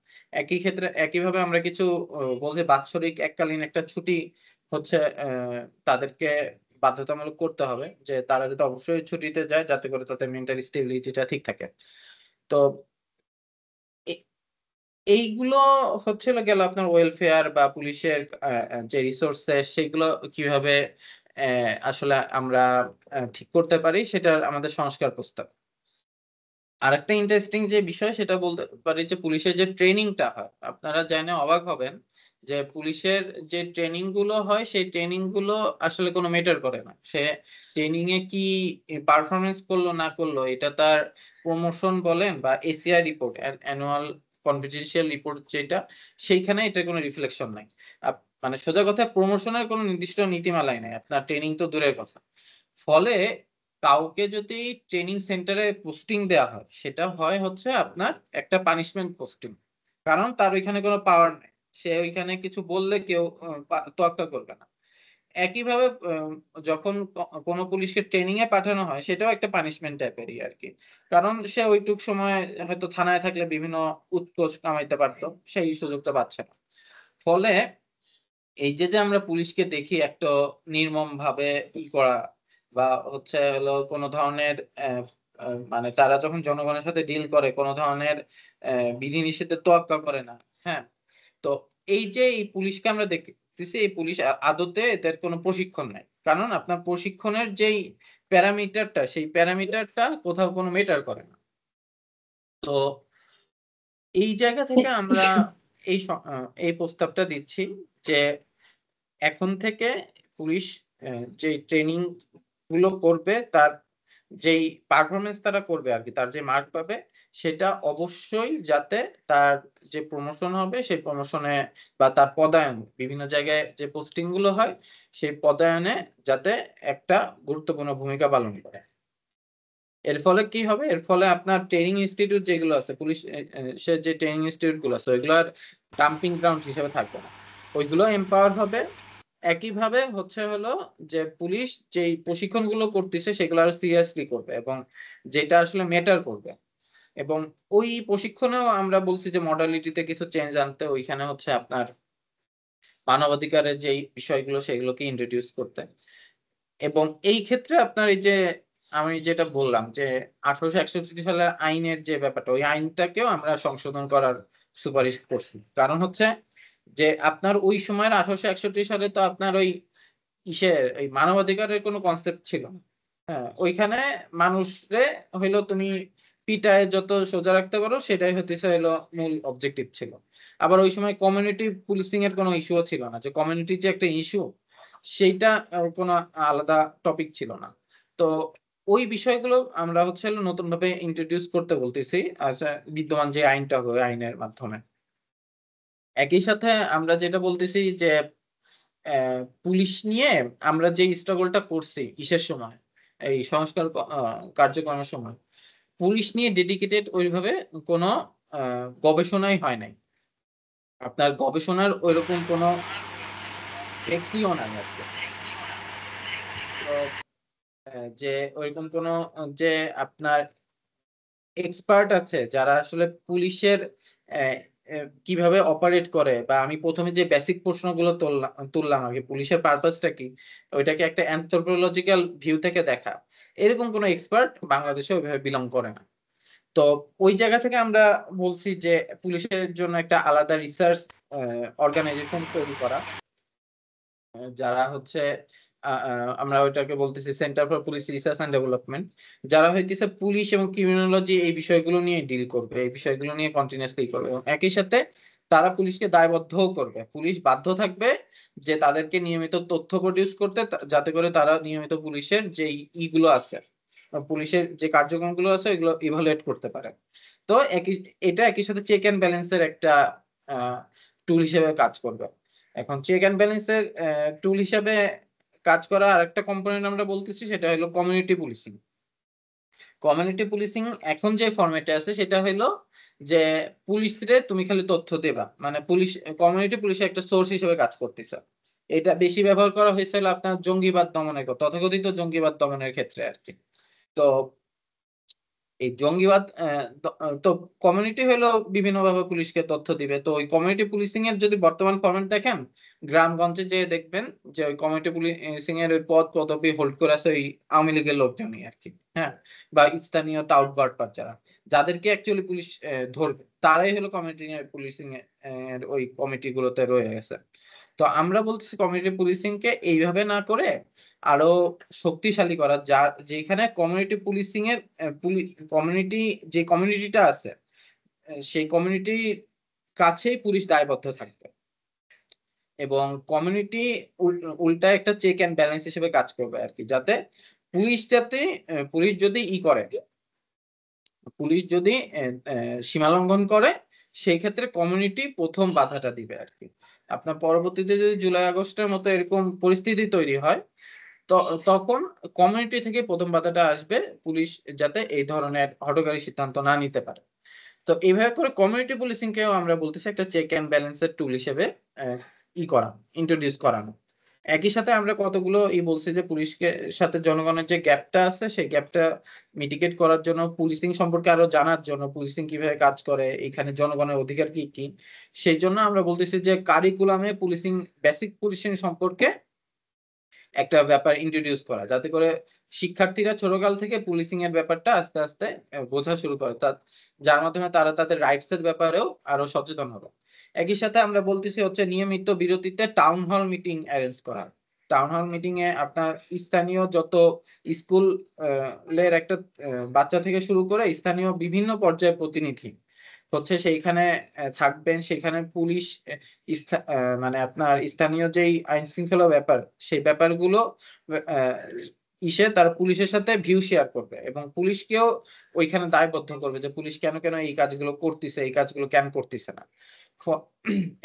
একইভাবে আমরা কিছু বলছি বাৎসরিক এককালীন একটা ছুটি হচ্ছে তাদেরকে বাধ্যতামূলক করতে হবে। যে তারা যাতে অবশ্যই ছুটিতে যায়, যাতে করে তাদের মেন্টাল স্টেবিলিটি টা ঠিক থাকে। তো এ এইগুলো হচ্ছে হলো গেল আপনার ওয়েলফেয়ার বা পুলিশের যে রিসোর্সেস সেগুলো কিভাবে আসলে আমরা ঠিক করতে পারি, সেটার আমাদের সংস্কার প্রস্তাব। আরেকটা ইন্টারেস্টিং যে বিষয়, সেটা বলতে পারি যে পুলিশের যে ট্রেনিং টা হয়, আপনারা জেনে অবাক হবেন যে পুলিশের যে ট্রেনিং গুলো হয়, সেই ট্রেনিং গুলো আসলে কোনো ম্যাটার করে না। সে ট্রেনিং এ কি পারফরম্যান্স করলো না করলো, এটা তার প্রমোশন বলেন বা ACI report, annual confidential report যেটা, সেইখানে এটার কোনো রিফ্লেকশন নাই। মানে সোজা কথা, প্রমোশনের কোনো নির্দিষ্ট নীতিমালাই নাই। আপনার ট্রেনিং তো দূরের কথা। ফলে কাউকে যদি ট্রেনিং সেন্টারে পোস্টিং দেয়া হয়, সেটা হয় হচ্ছে আপনার একটা পানিশমেন্ট পোস্টিং। কারণ তার ওইখানে কোনো পাওয়ার নাই। সে ওইখানে কিছু বললে কেউ তোয়াক্কা করবে না। একইভাবে যখন কোনো পুলিশকে ট্রেনিং এ পাঠানো হয়, সেটাও একটা পানিশমেন্ট টাইপেরই আরকি। কারণ সে ওইটুক সময় হয়তো থানায় থাকলে বিভিন্ন উৎকোচ কামাইতে পারত। সেই সুযোগটা পাচ্ছে না। ফলে এই যে আমরা পুলিশকে দেখি একটা নির্মমভাবে করা বা হচ্ছে হলো কোন ধরনের মানে তারা যখন জনগণের সাথে ডিল করে কোন ধরনের বিধিনিষেধের তোয়াক্কা করে না। হ্যাঁ? তো এই পুলিশকে আমরা দেখতেছি, এই পুলিশ আদতে এদের কোন প্রশিক্ষণ নাই। কারণ আপনার প্রশিক্ষণের যেই প্যারামিটারটা, সেই প্যারামিটারটা কোথাও কোন ম্যাটার করে না। তো এই জায়গা থেকে আমরা এই স আ এই প্রস্তাবটা দিচ্ছি যে এখন থেকে পুলিশ যে ট্রেনিং গুলো করবে, তার যেই পারফরম্যান্স তারা করবে আরকি, তার যে মার্ক পাবে, সেটা অবশ্যই যাতে তার যে প্রমোশন হবে, সেই প্রমোশনে বা তার পদায়ন বিভিন্ন জায়গায় যে পোস্টিং গুলো হয়, সেই পদায়নে যাতে একটা গুরুত্বপূর্ণ ভূমিকা পালন করে। এর ফলে কি হবে? এর ফলে আপনার ট্রেনিং ইনস্টিটিউট যেগুলো আছে, পুলিশ সে যে ট্রেনিং ইনস্টিটিউট গুলো আছে, ওইগুলো আর ডাম্পিং গ্রাউন্ড হিসেবে থাকবে না। ওইগুলো এম্পাওয়ার হবে। একইভাবে হচ্ছে হলো যে পুলিশ যেই প্রশিক্ষণগুলো করতেছে, সেগুলো আরো সিরিয়াসলি করবে এবং যেটা আসলে ম্যাটার করবে। এবং ওই প্রশিক্ষণেও আমরা বলছি যে মডালিটি তে কিছু চেঞ্জ আনতে, ওইখানে হচ্ছে আপনার মানবাধিকারের যেই বিষয়গুলো, সেগুলোকে ইন্ট্রোডিউস করতে। এবং এই ক্ষেত্রে আপনার এই যে আমি যেটা বললাম যে ১৮৬১ সালের আইনের যে ব্যাপারটা, ওই আইনটাকেও আমরা সংশোধন করার সুপারিশ করছি। কারণ হচ্ছে যে আপনার ওই সময়ের ১৮৬১ সালে তো আপনার ওই এই মানবাধিকারের কোনো কনসেপ্ট ছিল না। হ্যাঁ? ওইখানে মানুষরে হইলো তুমি পিটায় যত সোজা রাখতে পারো, সেটাই হইতেছে হইলো মূল অবজেক্টিভ ছিল। আবার ওই সময় কমিউনিটি পুলিশিং এর কোনো ইস্যুও ছিল না। যে কমিউনিটির যে একটা ইস্যু, সেইটা কোনো আলাদা টপিক ছিল না। তো ওই বিষয়গুলো আমরা হচ্ছে নতুন ভাবে ইন্ট্রোডিউস করতে বলতেছি, আচ্ছা বিদ্যমান যে আইনটা হয় আইনের মাধ্যমে। একই সাথে আমরা যেটা বলতেছি যে পুলিশ নিয়ে আমরা যে স্ট্রাগলটা করছি কিসের সময়, এই সংস্কার কার্যক্রমের সময় পুলিশ নিয়ে ডেডিকেটেড ওইভাবে কোনো গবেষণাই হয় নাই। আপনার গবেষণার ওইরকম কোনো ব্যক্তিও নাই আর কি। তো যে ওইরকম কোনো যে আপনার এক্সপার্ট আছে যারা আসলে পুলিশের আহ, কিভাবে অপারেট করে, বা আমি প্রথমে যে বেসিক প্রশ্নগুলো তুললাম আগে, পুলিশের পারপাসটা কি, ওইটাকে একটা অ্যানথ্রোপোলজিক্যাল ভিউ থেকে দেখা, এরকম কোনো এক্সপার্ট বাংলাদেশে ওইভাবে বিলং করে না। তো ওই জায়গা থেকে আমরা বলছি যে পুলিশের জন্য একটা আলাদা রিসার্চ অর্গানাইজেশন তৈরি করা, যারা হচ্ছে আমরা ওইটাকে বলতেছি centre for police research and development, যারা হইতেছে পুলিশ এবং ক্রিমিনোলজি এই বিষয়গুলো নিয়ে ডিল করবে, এই বিষয়গুলো নিয়ে কন্টিনিউয়াসলি করবে, এবং একই সাথে তারা পুলিশকে দায়বদ্ধও করবে। পুলিশ বাধ্য থাকবে যে তাদেরকে নিয়মিত তথ্য প্রডিউস করতে, যাতে করে তারা নিয়মিত পুলিশের যে ইগুলো আছে, পুলিশের যে কার্যক্রমগুলো আছে এগুলো ইভালুয়েট করতে পারে। তো এটা একই সাথে চেক এন্ড ব্যালেন্সের একটা টুল হিসেবে কাজ করবে। এখন চেক এন্ড ব্যালেন্সের টুল হিসেবে কাজ করা আরেকটা কম্পোনেন্ট আমরা বলতেছি, সেটা হলো কমিউনিটি পুলিশিং। কমিউনিটি পুলিশিং এখন যে ফরম্যাটে আছে সেটা হলো যে পুলিশরে তুমি খালি তথ্য দেবা, মানে পুলিশ কমিউনিটি পুলিশের একটা সোর্স হিসেবে কাজ করতেছে। এটা বেশি ব্যবহার করা হয়েছিল আপনার জঙ্গিবাদ দমনের, তথাকথিত জঙ্গিবাদ দমনের ক্ষেত্রে আর কি। তো এই জঙ্গিবাদ তো কমিউনিটি হলো বিভিন্ন ভাবে পুলিশকে তথ্য দিবে। তো ওই কমিউনিটি পুলিশিং এর যদি বর্তমান ফরম্যাট দেখেন, গ্রামগঞ্জে যে দেখবেন যে ওই কমিউনিটি পুলিশিং এর ওই পদ পদবি হোল্ড করে আছে ওই আওয়ামী লীগের লোকজনই আর কি। হ্যাঁ, বা স্থানীয় টাউট বাটপার যারা, যাদেরকে অ্যাকচুয়ালি পুলিশ ধরবে, তারাই হলো কমিউনিটি পুলিশিং এর ওই কমিটি গুলোতে রয়ে গেছে। তো আমরা বলতেছি কমিউনিটি পুলিশিং কে এইভাবে না করে আরো শক্তিশালী করা, যা যেখানে কমিউনিটি পুলিশিং এর কমিউনিটি যে কমিউনিটিটা আছে সেই কমিউনিটির কাছেই পুলিশ দায়বদ্ধ থাকবে, এবং কমিউনিটি উল্টা একটা চেক এন্ড ব্যালেন্স হিসেবে কাজ করবে আর কি, যাতে পুলিশ যাতে পুলিশ যদি করে, পুলিশ যদি সীমা লঙ্ঘন করে, সেই ক্ষেত্রে কমিউনিটি প্রথম বাধাটা দিবে আর কি। আপনার পরবর্তীতে যদি জুলাই আগস্টের মতো এরকম পরিস্থিতি তৈরি হয়, তখন কমিউনিটি থেকে প্রথম বাধাটা আসবে, পুলিশ যাতে এই ধরনের হঠকারী সিদ্ধান্ত না নিতে পারে। তো এইভাবে করে কমিউনিটি পুলিশিং কেও আমরা বলতেছি একটা চেক এন্ড ব্যালেন্সের টুল হিসেবে আহ, করা, ইন্ট্রোডিউস করানো। একই সাথে আমরা কতগুলো বলছি যে পুলিশকে সাথে জনগণের যে গ্যাপটা আছে সেই গ্যাপটা মিটিগেট করার জন্য, পুলিশিং সম্পর্কে আরো জানার জন্য, পুলিশিং কিভাবে কাজ করে, এখানে জনগণের অধিকার কি কি, সেই জন্য আমরা বলতেছি যে কারিকুলামে পুলিশিং, বেসিক পুলিশিং সম্পর্কে একটা ব্যাপার ইন্ট্রোডিউস করা, যাতে করে শিক্ষার্থীরা ছোটকাল থেকে পুলিশিং এর ব্যাপারটা আস্তে আস্তে বোঝা শুরু করে, যার মাধ্যমে তারা তাদের রাইটস এর ব্যাপারেও আরো সচেতন হবে। একই সাথে আমরা বলতেছি হচ্ছে নিয়মিত বিরতিতে টাউন হল মিটিং অ্যারেঞ্জ করা। টাউন হল মিটিং এ আপনার স্থানীয় যত স্কুল এর একটা বাচ্চা থেকে শুরু করে স্থানীয় বিভিন্ন পর্যায়ের প্রতিনিধি হচ্ছে সেইখানে থাকবেন। সেখানে পুলিশ মানে আপনার স্থানীয় যেই আইন শৃঙ্খলা ব্যাপার, সেই ব্যাপারগুলো আহ, তারা পুলিশের সাথে ভিউ শেয়ার করবে, এবং পুলিশকেও ওইখানে দায়বদ্ধ করবে যে পুলিশ কেন কেন এই কাজগুলো করতেছে, এই কাজগুলো কেন করতেছে না।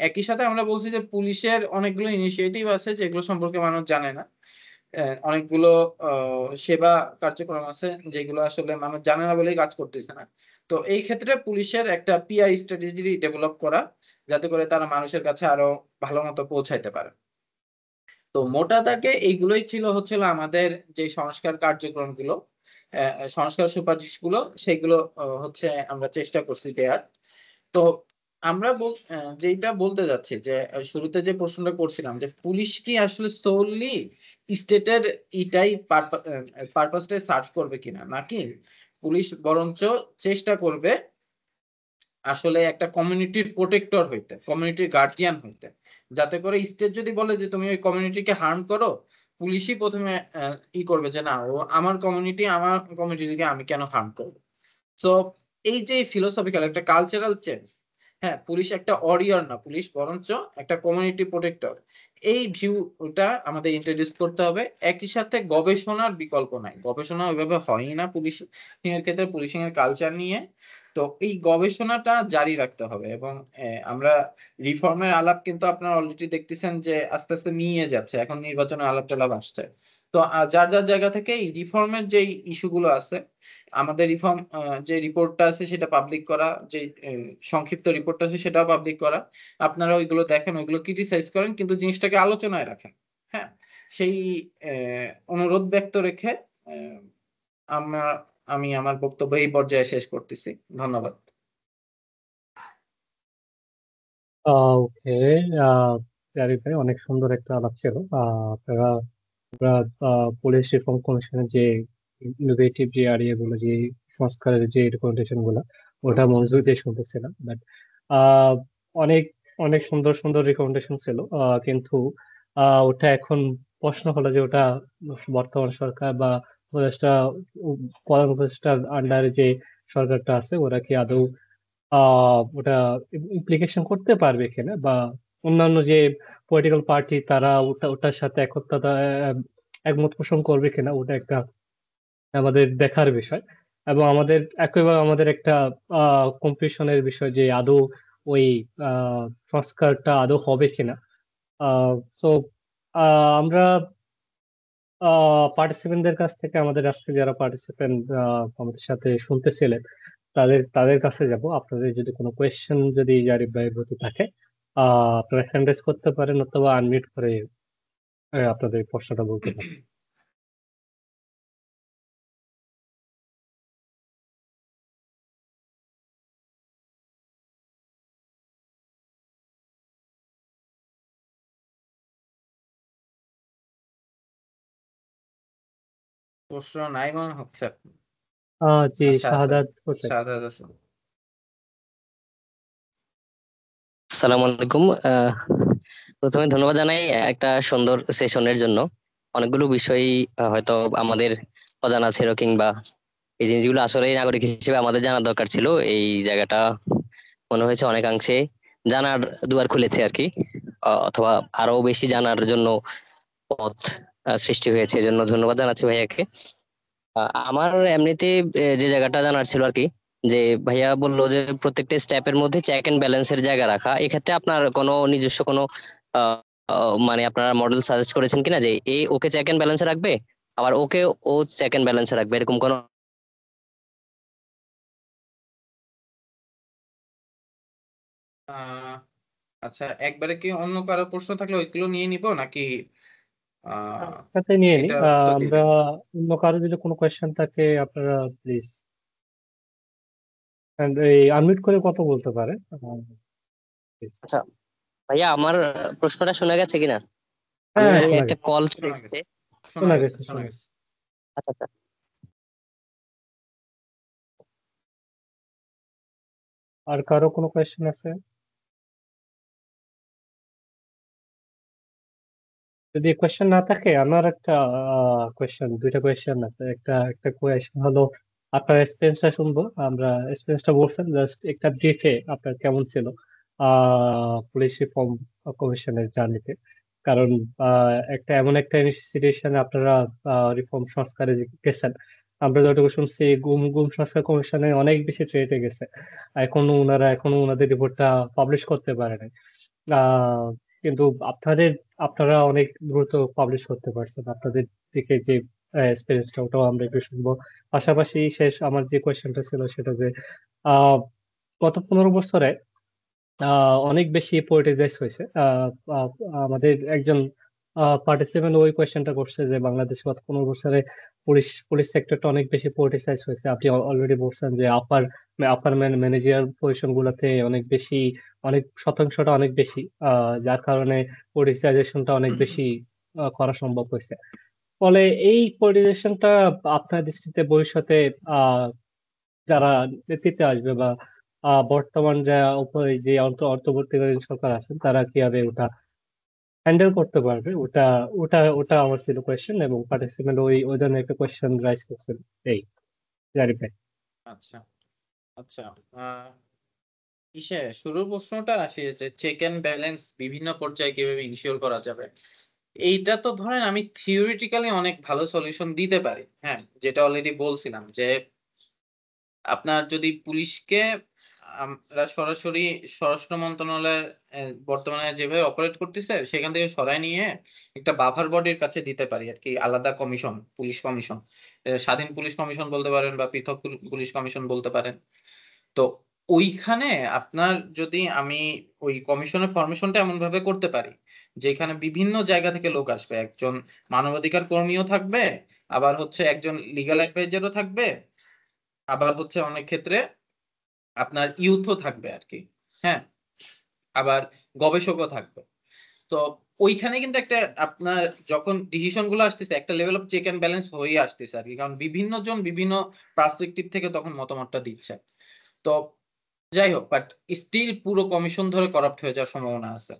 একই সাথে আমরা বলছি যে পুলিশের অনেকগুলো ইনিশিয়েটিভ আছে যেগুলো সম্পর্কে মানুষ জানে না। অনেকগুলো সেবা কার্যক্রম আছে যেগুলো আসলে মানুষ জানে না বলেই কাজ করতেছে না। তো এই ক্ষেত্রে পুলিশের একটা পিআর স্ট্র্যাটেজি ডেভেলপ করা, যাতে করে তারা মানুষের কাছে আরো ভালো মতো পৌঁছাইতে পারে। তো মোটা দাগে এইগুলোই ছিল হচ্ছিল আমাদের যে সংস্কার কার্যক্রমগুলো, সংস্কার সুপারিশগুলো, সেগুলো হচ্ছে আমরা চেষ্টা করছি দেয়ার। তো আমরা যেটা বলতে যাচ্ছি যে শুরুতে যে প্রশ্নটা করছিলাম যে পুলিশ কি আসলে সোললি স্টেটের ইটাই পারপাসটাই সার্ভ করবে কিনা, নাকি পুলিশ বরঞ্চ চেষ্টা করবে আসলে একটা কমিউনিটির প্রোটেক্টর হইতে, কমিউনিটির গার্জিয়ান হইতে, যাতে করে স্টেট যদি বলে যে তুমি ওই কমিউনিটিকে হার্ম করো, পুলিশই প্রথমে করবে যে না, ও আমার কমিউনিটি, আমার কমিউনিটিকে আমি কেন হার্ম করবো। সো এই যে ফিলোসফিক্যাল একটা কালচারাল চেঞ্জ, হ্যাঁ, পুলিশ একটা অরিয়ার না, পুলিশ বরঞ্চ একটা কমিউনিটি প্রোটেক্টর। এই ভিউটা আমাদের ইন্ট্রোডিউস করতে হবে। একই সাথে গবেষণার বিকল্প নাই, গবেষণা ওইভাবে হয়ই না পুলিশিং এর ক্ষেত্রে, পুলিশিং এর কালচার নিয়ে। তো এই গবেষণাটা জারি রাখতে হবে। এবং আমরা রিফর্মের আলাপ কিন্তু আপনারা অলরেডি দেখতেছেন যে আস্তে আস্তে নিয়ে যাচ্ছে, এখন নির্বাচনের আলাপ টালাপ আসছে। তো যার যার জায়গা থেকে এই রিফর্মের যে ইস্যুগুলো আছে, আমাদের রিফর্ম যে রিপোর্টটা আছে সেটা পাবলিক করা, যে সংক্ষিপ্ত রিপোর্টটা আছে সেটাও পাবলিক করা। আপনারা ওইগুলো দেখেন, ওইগুলো ক্রিটিসাইজ করেন, কিন্তু জিনিসটাকে আলোচনায় রাখেন। হ্যাঁ, সেই অনুরোধ ব্যক্ত রেখে আহ, আমার আমি আমার বক্তব্য এই পর্যায়ে শেষ করতেছি। ধন্যবাদ। ওকে, জারিফ ভাই, অনেক সুন্দর একটা আলাপ ছিল। আপনারা আমরা পুলিশ রিফর্ম কমিশনের যে ইনোভেটিভ যে আইডিয়া গুলো, যে সংস্কারের যে রিকমেন্ডেশন গুলো, ওটা মনোযোগ দিয়ে শুনতেছিলাম। বাট অনেক অনেক সুন্দর সুন্দর রিকমেন্ডেশন ছিল, কিন্তু ওটা এখন প্রশ্ন হলো যে ওটা বর্তমান সরকার বা উপদেষ্টা, প্রধান উপদেষ্টার আন্ডারে যে সরকারটা আছে, ওরা কি আদৌ ওটা ইমপ্লিকেশন করতে পারবে কিনা, বা অন্যান্য যে পলিটিক্যাল পার্টি তারা ওটার সাথে একতা একমত পোষণ করবে কিনা, ওটা একটা আমাদের দেখার বিষয়। এবং আমাদের একইভাবে আমাদের একটা কম্পিটিশনের বিষয় যে আদৌ ওই সংস্কারটা আদৌ হবে কিনা। সো আমরা পার্টিসিপেন্টদের কাছ থেকে, আমাদের আজকে যারা পার্টিসিপেন্ট আমাদের সাথে শুনতেছিলেন, তাদের তাদের কাছে যাব। আপনাদের যদি কোনো কোয়েশ্চেন যদি জারিফ ভাইয়ের প্রতি থাকে, আপনারা হ্যান্ড রেজ করতে পারেন, অথবা আনমিউট করে আপনাদের প্রশ্নটা বলতে পারেন। প্রশ্ন নাই মনে হচ্ছে। জি, আচ্ছা, আছে। শাহাদাত হোসেন। শাহাদাত হোসেন। আসসালামু আলাইকুম। প্রথমে ধন্যবাদ জানাই একটা সুন্দর সেশনের জন্য। অনেকগুলো বিষয় হয়তো আমাদের অজানা ছিল, কিংবা এই জিনিসগুলো আসলে নাগরিক হিসেবে আমাদের জানা দরকার ছিল। এই জায়গাটা মনে হয়েছে অনেকাংশে জানার দুয়ার খুলেছে আর কি, অথবা আরো বেশি জানার জন্য পথ সৃষ্টি হয়েছে। এজন্য ধন্যবাদ জানাচ্ছি ভাইয়াকে। আমার এমনিতে যে জায়গাটা জানার ছিল আর কি, যে ভাইয়া বললো যে প্রত্যেকটা স্টেপের মধ্যে চেক এন্ড ব্যালেন্সের জায়গা রাখা। এক্ষেত্রে আপনার কোনো নিজস্ব কোনো আহ, মানে আপনারা মডেল সাজেস্ট করেছেন কিনা, যে এ ওকে চেক এন্ড ব্যালেন্সে রাখবে, আবার ওকে ও চেক এন্ড ব্যালেন্সে রাখবে, এরকম কোনো? আহ আচ্ছা, একবারে কি অন্য কারো প্রশ্ন থাকলে ওইগুলো নিয়ে নিব নাকি আহ সাথে নিয়ে নিই। এটা উত্তর আমরা দিবেন? অন্য কারো যদি কোনো কোয়েশ্চেন থাকে, আপনারা প্লিজ এই আনমিউট করে কথা বলতে পারেন। please। আচ্ছা ভাইয়া, আমার প্রশ্নটা শোনা গেছে কিনা? আমি হ্যাঁ, শোনা একটা গেছে, কল চলে শোনা এসেছে। গেছে, শোনা শোনা গেছে, গেছে, শোনা শোনা গেছে। গেছে। আচ্ছা আচ্ছা। আর কারো কোনো কোয়েশ্চেন আছে? যদি কোয়েশ্চেন না থাকে, আমার একটা কোয়েশ্চেন, দুইটা কোয়েশ্চেন আছে। একটা একটা কোয়েশ্চেন হলো, আপনার এক্সপিরিয়েন্সটা শুনবো আমরা। এক্সপিরিয়েন্সটা বলছেন, জাস্ট একটা ব্রিফে আপনার কেমন ছিল পুলিশ রিফর্ম কমিশনের জার্নিতে। কারণ একটা এমন একটা ইনস্টিটিউশনে আপনারা রিফর্ম সংস্কারে গেছেন। আমরা যতটুকু শুনছি, গুম গুম সংস্কার কমিশনে অনেক বেশি ট্রেটে গেছে। এখনো ওনাদের রিপোর্টটা পাবলিশ করতে পারে নাই। আহ কিন্তু আপনারা অনেক দ্রুত পাবলিশ করতে পারছেন। আপনাদের দিকে যে এক্সপিরিয়েন্সটা, ওটাও আমরা একটু শুনবো। পাশাপাশি আমার যে কোয়েশ্চেনটা ছিল সেটা যে, আহ গত 15 বছরে অনেক বেশি পলিটিসাইজ হয়েছে। আহ, আমাদের একজন পার্টিসিপেন্ট ওই কোয়েশ্চেনটা করছে যে বাংলাদেশে গত 15 বছরে পুলিশ পুলিশ সেক্টরটা অনেক বেশি পলিটিসাইজ হয়েছে। আপনি অলরেডি বলছেন যে আপার ম্যানেজার পজিশন গুলাতে অনেক শতাংশটা অনেক বেশি, যার কারণে পলিটিসাইজেশনটা অনেক বেশি করা সম্ভব হয়েছে। ফলে এই পলিটিসাইজেশনটা আপনার দৃষ্টিতে ভবিষ্যতে আহ যারা নেতৃত্বে আসবে, বা বর্তমান যে অন্তর্বর্তীকালীন সরকার আছেন, তারা কিভাবে ওটা হ্যান্ডেল করতে পারবে, ওটা ওটা ওটা আমার ছিল কোয়েশ্চেন। এবং পার্টিসিপেন্ট ওই ওই ধরনের একটা কোয়েশ্চেন রাইজ করছিল। এই জারি ভাই। আচ্ছা, আচ্ছা। আহ শুরুর প্রশ্নটা আসে যে চেক এন্ড ব্যালেন্স বিভিন্ন পর্যায়ে কিভাবে ইনশিওর করা যাবে। এইটা তো ধরেন আমি থিওরিটিক্যালি অনেক ভালো সলিউশন দিতে পারি। হ্যাঁ, যেটা অলরেডি বলছিলাম যে আপনার যদি পুলিশকে আমরা সরাসরি স্বরাষ্ট্র মন্ত্রণালয়ের বর্তমানে যেভাবে অপারেট করতেছে সেখান থেকে সরাই নিয়ে একটা বাফার বডির কাছে দিতে পারি আর কি, আলাদা কমিশন, পুলিশ কমিশন, স্বাধীন পুলিশ কমিশন বলতে পারেন বা পৃথক পুলিশ কমিশন বলতে পারেন। তো ওইখানে আপনার যদি আমি ওই কমিশনের ফরমেশনটা এমন ভাবে করতে পারি যেখানে বিভিন্ন জায়গা থেকে লোক আসবে, একজন মানবাধিকার কর্মীও থাকবে, আবার হচ্ছে একজন লিগ্যাল অ্যাডভাইজারও থাকবে, আবার হচ্ছে অনেক ক্ষেত্রে আপনার ইউথও থাকবে আর কি। হ্যাঁ, আবার গবেষকও থাকবে। তো ওইখানে কিন্তু একটা আপনার যখন ডিসিশন গুলো আসতেছে একটা level of check and balance হয়ে আসতেছে আর কি, কারণ বিভিন্ন জন বিভিন্ন পার্সপেক্টিভ থেকে তখন মতামতটা দিচ্ছে। তো যাই হোক, বাট স্টিল পুরো কমিশন ধরে করাপ্ট হয়ে যাওয়ার সম্ভাবনা আছে।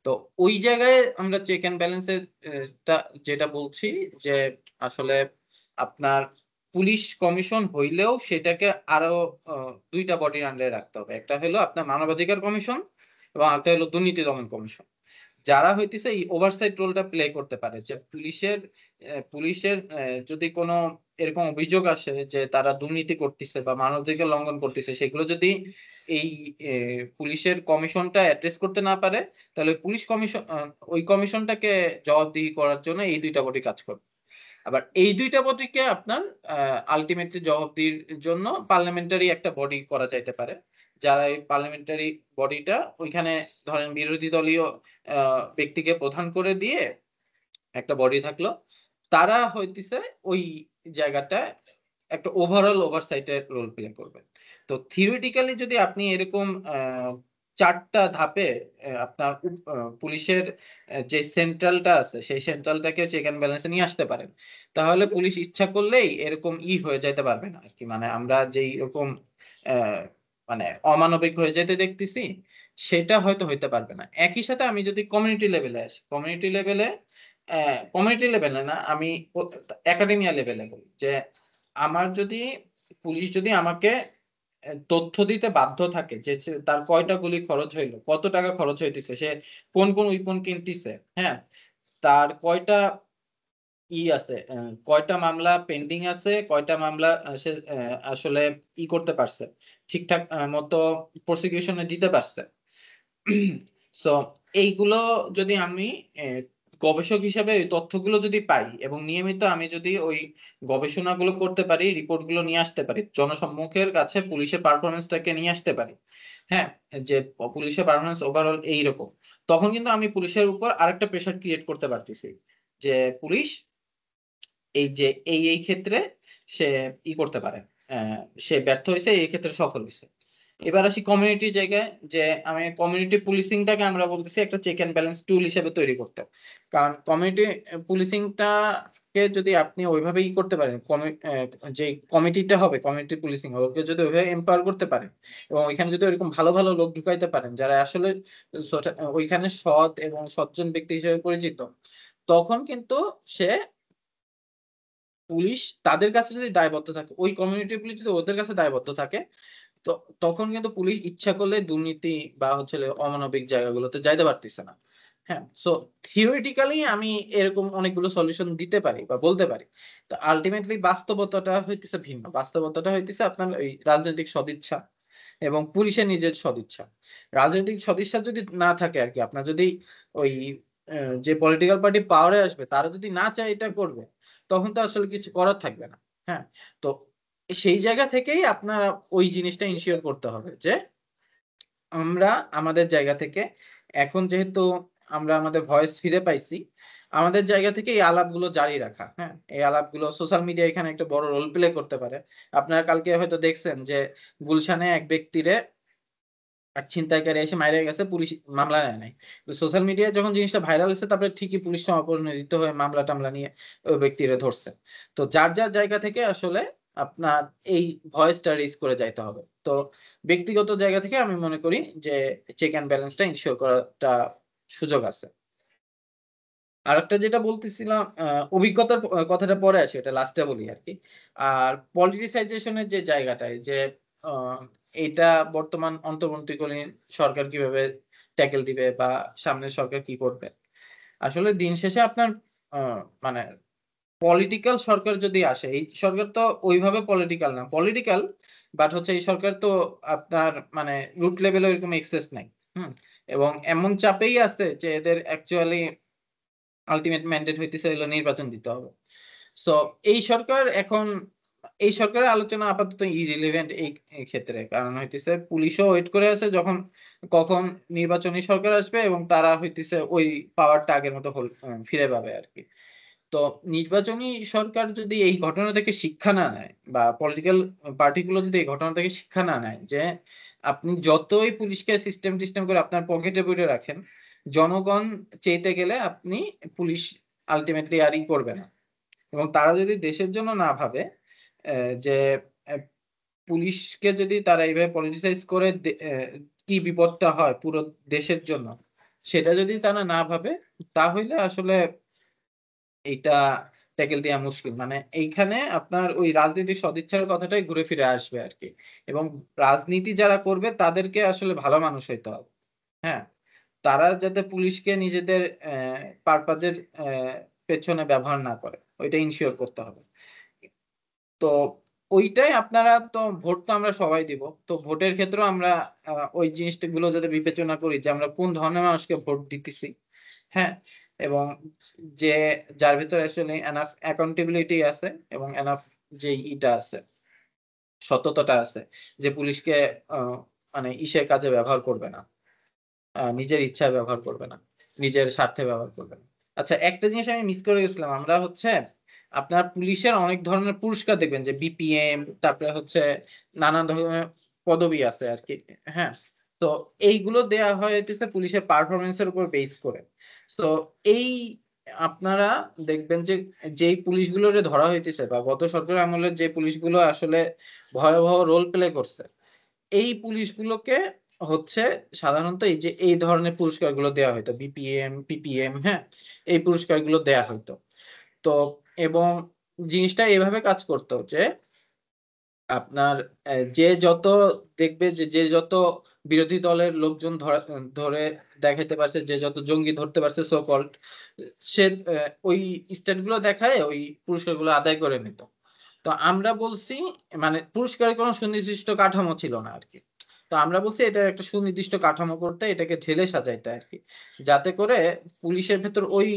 তো ওই জায়গায় আমরা চেক এন্ড ব্যালেন্সের যেটা বলছি যে আসলে আপনার পুলিশ কমিশন হইলেও সেটাকে আরো দুইটা বডির আন্ডারে রাখতে হবে। একটা হলো আপনার মানবাধিকার কমিশন এবং একটা হলো দুর্নীতি দমন কমিশন, যারা হইতেছে এই ওভারসাইট রোলটা প্লে করতে পারে। যে পুলিশের যদি কোনো এরকম অভিযোগ আসে যে তারা দুর্নীতি করতেছে বা মানবাধিকার লঙ্ঘন করতেছে, সেগুলো যদি এই পুলিশের কমিশনটা অ্যাড্রেস করতে না পারে, তাহলে পুলিশ কমিশন ওই কমিশনটাকে জবাবদিহি করার জন্য এই দুইটা বডি কাজ করবে। আবার এই দুইটা বডিকে আপনার আলটিমেটলি জবাবদিহির জন্য পার্লামেন্টারি একটা বডি করা যাইতে পারে, যারা এই পার্লামেন্টারি বডিটা ওইখানে ধরেন বিরোধী দলীয় ব্যক্তিকে প্রধান করে দিয়ে একটা বডি থাকলো, তারা হইতেছে ওই জায়গাটা একটা ওভারঅল ওভারসাইটের রোল প্লে করবে। তো থিওরিটিক্যালি যদি আপনি এরকম চারটা ধাপে আপনার পুলিশের যে সেন্ট্রালটা আছে সেই সেন্ট্রালটাকে চেক এন্ড ব্যালেন্সে নিয়ে আসতে পারেন, তাহলে পুলিশ ইচ্ছা করলেই এরকম হয়ে যাইতে পারবে না আর কি। মানে আমরা যেই রকম আহ, মানে অমানবিক হয়ে যেতে দেখতেছি সেটা হয়তো হইতে পারবে না। একই সাথে আমি যদি কমিউনিটি লেভেলে আসি, কমিউনিটি লেভেলে না, আমি একাডেমিয়া লেভেলে বলি যে আমার যদি পুলিশ যদি আমাকে তথ্য দিতে বাধ্য থাকে যে তার কয়টা গুলি খরচ হইলো, কত টাকা খরচ হইতেছে, সে কোন কোন উইপন কিনতেছে, হ্যাঁ, তার কয়টা আছে, কয়টা মামলা পেন্ডিং আছে, কয়টা মামলা সে আসলে করতে পারছে, ঠিকঠাক মতো প্রসিকিউশনে দিতে পারছে। সো এইগুলো যদি আমি গবেষক হিসেবে ওই তথ্যগুলো যদি পাই এবং নিয়মিত আমি যদি ওই গবেষণাগুলো করতে পারি, রিপোর্টগুলো নিয়ে আসতে পারি, জনসম্মুখের কাছে পুলিশের পারফরমেন্সটাকে নিয়ে আসতে পারি, হ্যাঁ, যে পুলিশের পারফরমেন্স ওভারঅল এইরকম, তখন কিন্তু আমি পুলিশের উপর আরেকটা প্রেশার ক্রিয়েট করতে পারতেছি যে পুলিশ এই যে এই ক্ষেত্রে সে করতে পারে, সে ব্যর্থ হয়েছে, এই ক্ষেত্রে সফল হয়েছে। এবার আসি কমিউনিটি জায়গায়, যে আমি কমিউনিটি পুলিশিংটাকে আমরা বলতেছি একটা চেক এন্ড ব্যালেন্স টুল হিসেবে তৈরি করতে। কারণ কমিউনিটি পুলিশিংটা কে যদি আপনি ওইভাবে করতে পারেন, যে কমিটিটা হবে কমিউনিটি পুলিশিং ওকে যদি ওইভাবে এম্পাওয়ার করতে পারেন এবং ওইখানে যদি ওইরকম ভালো ভালো লোক ঢুকাইতে পারেন যারা আসলে ওইখানে সৎ এবং সজ্জন ব্যক্তি হিসেবে পরিচিত, তখন কিন্তু সে পুলিশ তাদের কাছে যদি দায়বদ্ধ থাকে, ওই কমিউনিটি পুলিশ যদি ওদের কাছে দায়বদ্ধ থাকে, তো তখন কিন্তু পুলিশ ইচ্ছা করলে দুর্নীতি বা হচ্ছে অমানবিক জায়গাগুলোতে যাইতে পারতেছে না। হ্যাঁ, সো থিওরিটিক্যালি আমি এরকম অনেকগুলো সলিউশন দিতে পারি বা বলতে পারি। তো আলটিমেটলি বাস্তবতাটা হইতেছে ভিন্ন। বাস্তবতাটা হইতেছে আপনার ওই রাজনৈতিক সদিচ্ছা এবং পুলিশের নিজের সদিচ্ছা। রাজনৈতিক সদিচ্ছা যদি না থাকে আর কি, আপনার যদি ওই যে পলিটিক্যাল পার্টি পাওয়ারে আসবে তারা যদি না চায় এটা করবে, তখন তো আসলে কিছু করার থাকবে না। হ্যাঁ, তো সেই জায়গা থেকেই আপনারা ওই জিনিসটা ইনশিওর করতে হবে যে আমরা আমাদের জায়গা থেকে এখন যেহেতু আমরা আমাদের ভয়েস ফিরে পাইছি, আমাদের জায়গা থেকে এই আলাপগুলো জারি রাখা। হ্যাঁ, এই আলাপগুলো সোশ্যাল মিডিয়া এখানে একটা বড় রোল প্লে করতে পারে। আপনারা কালকে হয়তো দেখছেন যে গুলশানে এক ব্যক্তিরে এক ছিনতাইকারী এসে মাইরে গেছে, পুলিশ মামলা নেয় নাই। তো সোশ্যাল মিডিয়ায় যখন জিনিসটা ভাইরাল হয়েছে, তারপরে ঠিকই পুলিশ সমাপরিচিত হয়ে মামলা টামলা নিয়ে ওই ব্যক্তিরে ধরছে। তো যার যার জায়গা থেকে আসলে আপনার এই ভয়েসটা রেজ করে যাইতে হবে। তো ব্যক্তিগত জায়গা থেকে আমি মনে করি যে চেক অ্যান্ড ব্যালেন্সটা ইনশিওর করাটা সুযোগ আছে। আর একটা যেটা বলতেছিলাম, অভিজ্ঞতার কথাটা পরে আসে, এটা লাস্টে বলি আর কি। আর পলিটিসাইজেশনের যে জায়গাটায় যে আহ, এটা বর্তমান অন্তর্বর্তীকালীন সরকার কিভাবে ট্যাকেল দিবে বা সামনের সরকার কি করবে। আসলে দিন শেষে আপনার মানে পলিটিক্যাল সরকার যদি আসে, এই সরকার তো ওইভাবে পলিটিক্যাল না, পলিটিক্যাল বাট হচ্ছে এই সরকার তো আপনার মানে রুট লেভেলে ওইরকম এক্সেস নাই। এবং এমন চাপেই আছে যে এদের অ্যাকচুয়ালি আলটিমেট ম্যান্ডেট হইতেছে হলো নির্বাচন দিতে হবে। সো এই সরকার এখন, এই সরকারের আলোচনা আপাতত ইরিলেভেন্ট এই ক্ষেত্রে, কারণ হইতেছে পুলিশও ওয়েট করে আছে যখন কখন নির্বাচনী সরকার আসবে এবং তারা হইতেছে ওই পাওয়ারটা আগের মতো ফিরে পাবে আর কি। তো নির্বাচনী সরকার যদি এই ঘটনা থেকে শিক্ষা না নেয় বা পলিটিক্যাল পার্টিগুলো যদি এই ঘটনা থেকে শিক্ষা না নেয় যে আপনি যতই পুলিশকে সিস্টেম টিস্টেম করে আপনার পকেটে পুরে রাখেন, জনগণ চেইতে গেলে আপনি পুলিশ আলটিমেটলি আর ই করবে না। এবং তারা যদি দেশের জন্য না ভাবে, যে পুলিশকে যদি তারা এইভাবে পলিটিসাইজ করে কি বিপদটা হয় পুরো দেশের জন্য, সেটা যদি তারা না ভাবে, তাহলে আসলে এইটা ট্যাকেল দেওয়া মুশকিল। মানে এইখানে আপনার ওই রাজনীতির সদিচ্ছার কথাটাই ঘুরে ফিরে আসবে আর কি। এবং রাজনীতি যারা করবে তাদেরকে আসলে ভালো মানুষ হইতে হবে। হ্যাঁ, তারা যাতে পুলিশকে নিজেদের পারপাজের পেছনে ব্যবহার না করে, ওইটা ইনশিওর করতে হবে। তো ওইটাই আপনারা তো ভোট তো আমরা সবাই দিব, তো ভোটের ক্ষেত্রেও আমরা ওই জিনিসটা গুলো যাতে বিবেচনা করি যে আমরা কোন ধরনের মানুষকে ভোট দিতেছি। হ্যাঁ, এবং যে যার ভিতরে আসলে এনাফ অ্যাকাউন্টেবিলিটি আছে এবং এনাফ যে ইটা আছে, সততাটা আছে, যে পুলিশকে মানে ইসের কাজে ব্যবহার করবে না, নিজের ইচ্ছায় ব্যবহার করবে না, নিজের স্বার্থে ব্যবহার করবে না। আচ্ছা, একটা জিনিস আমি মিস করে গেছিলাম, আমরা হচ্ছে আপনার পুলিশের অনেক ধরনের পুরস্কার দেখবেন যে বিপিএম, তারপরে হচ্ছে নানান ধরনের পদবি আছে আর কি। হ্যাঁ, তো এইগুলো দেয়া হয় হচ্ছে পুলিশের পারফরমেন্সের উপর বেস করে। তো এই আপনারা দেখবেন যে যেই পুলিশগুলোরে ধরা হইতেছে বা গত সরকার আমলের যে পুলিশগুলো আসলে ভয়াবহ রোল প্লে করছে, এই পুলিশগুলোকে হচ্ছে সাধারণত এই যে এই ধরনের পুরস্কারগুলো দেওয়া হতো, বিপিএম, পিপিএম। হ্যাঁ, এই পুরস্কারগুলো দেয়া হতো। তো এবং জিনিসটা এভাবে কাজ করতো যে আপনার যে যত দেখবে যে যে যত বিরোধী দলের লোকজন ধরে দেখাইতে পারছে, যে যত জঙ্গি ধরতে পারছে সো কল্ড, সে ওই স্টেট গুলো দেখায় ওই পুরস্কারগুলো আদায় করে নিত। তো আমরা বলছি মানে পুরস্কারের কোনো সুনির্দিষ্ট কাঠামো ছিল না আর কি। তো আমরা বলছি এটার একটা সুনির্দিষ্ট কাঠামো করতে, এটাকে ঢেলে সাজাইতে আর কি, যাতে করে পুলিশের ভেতর ওই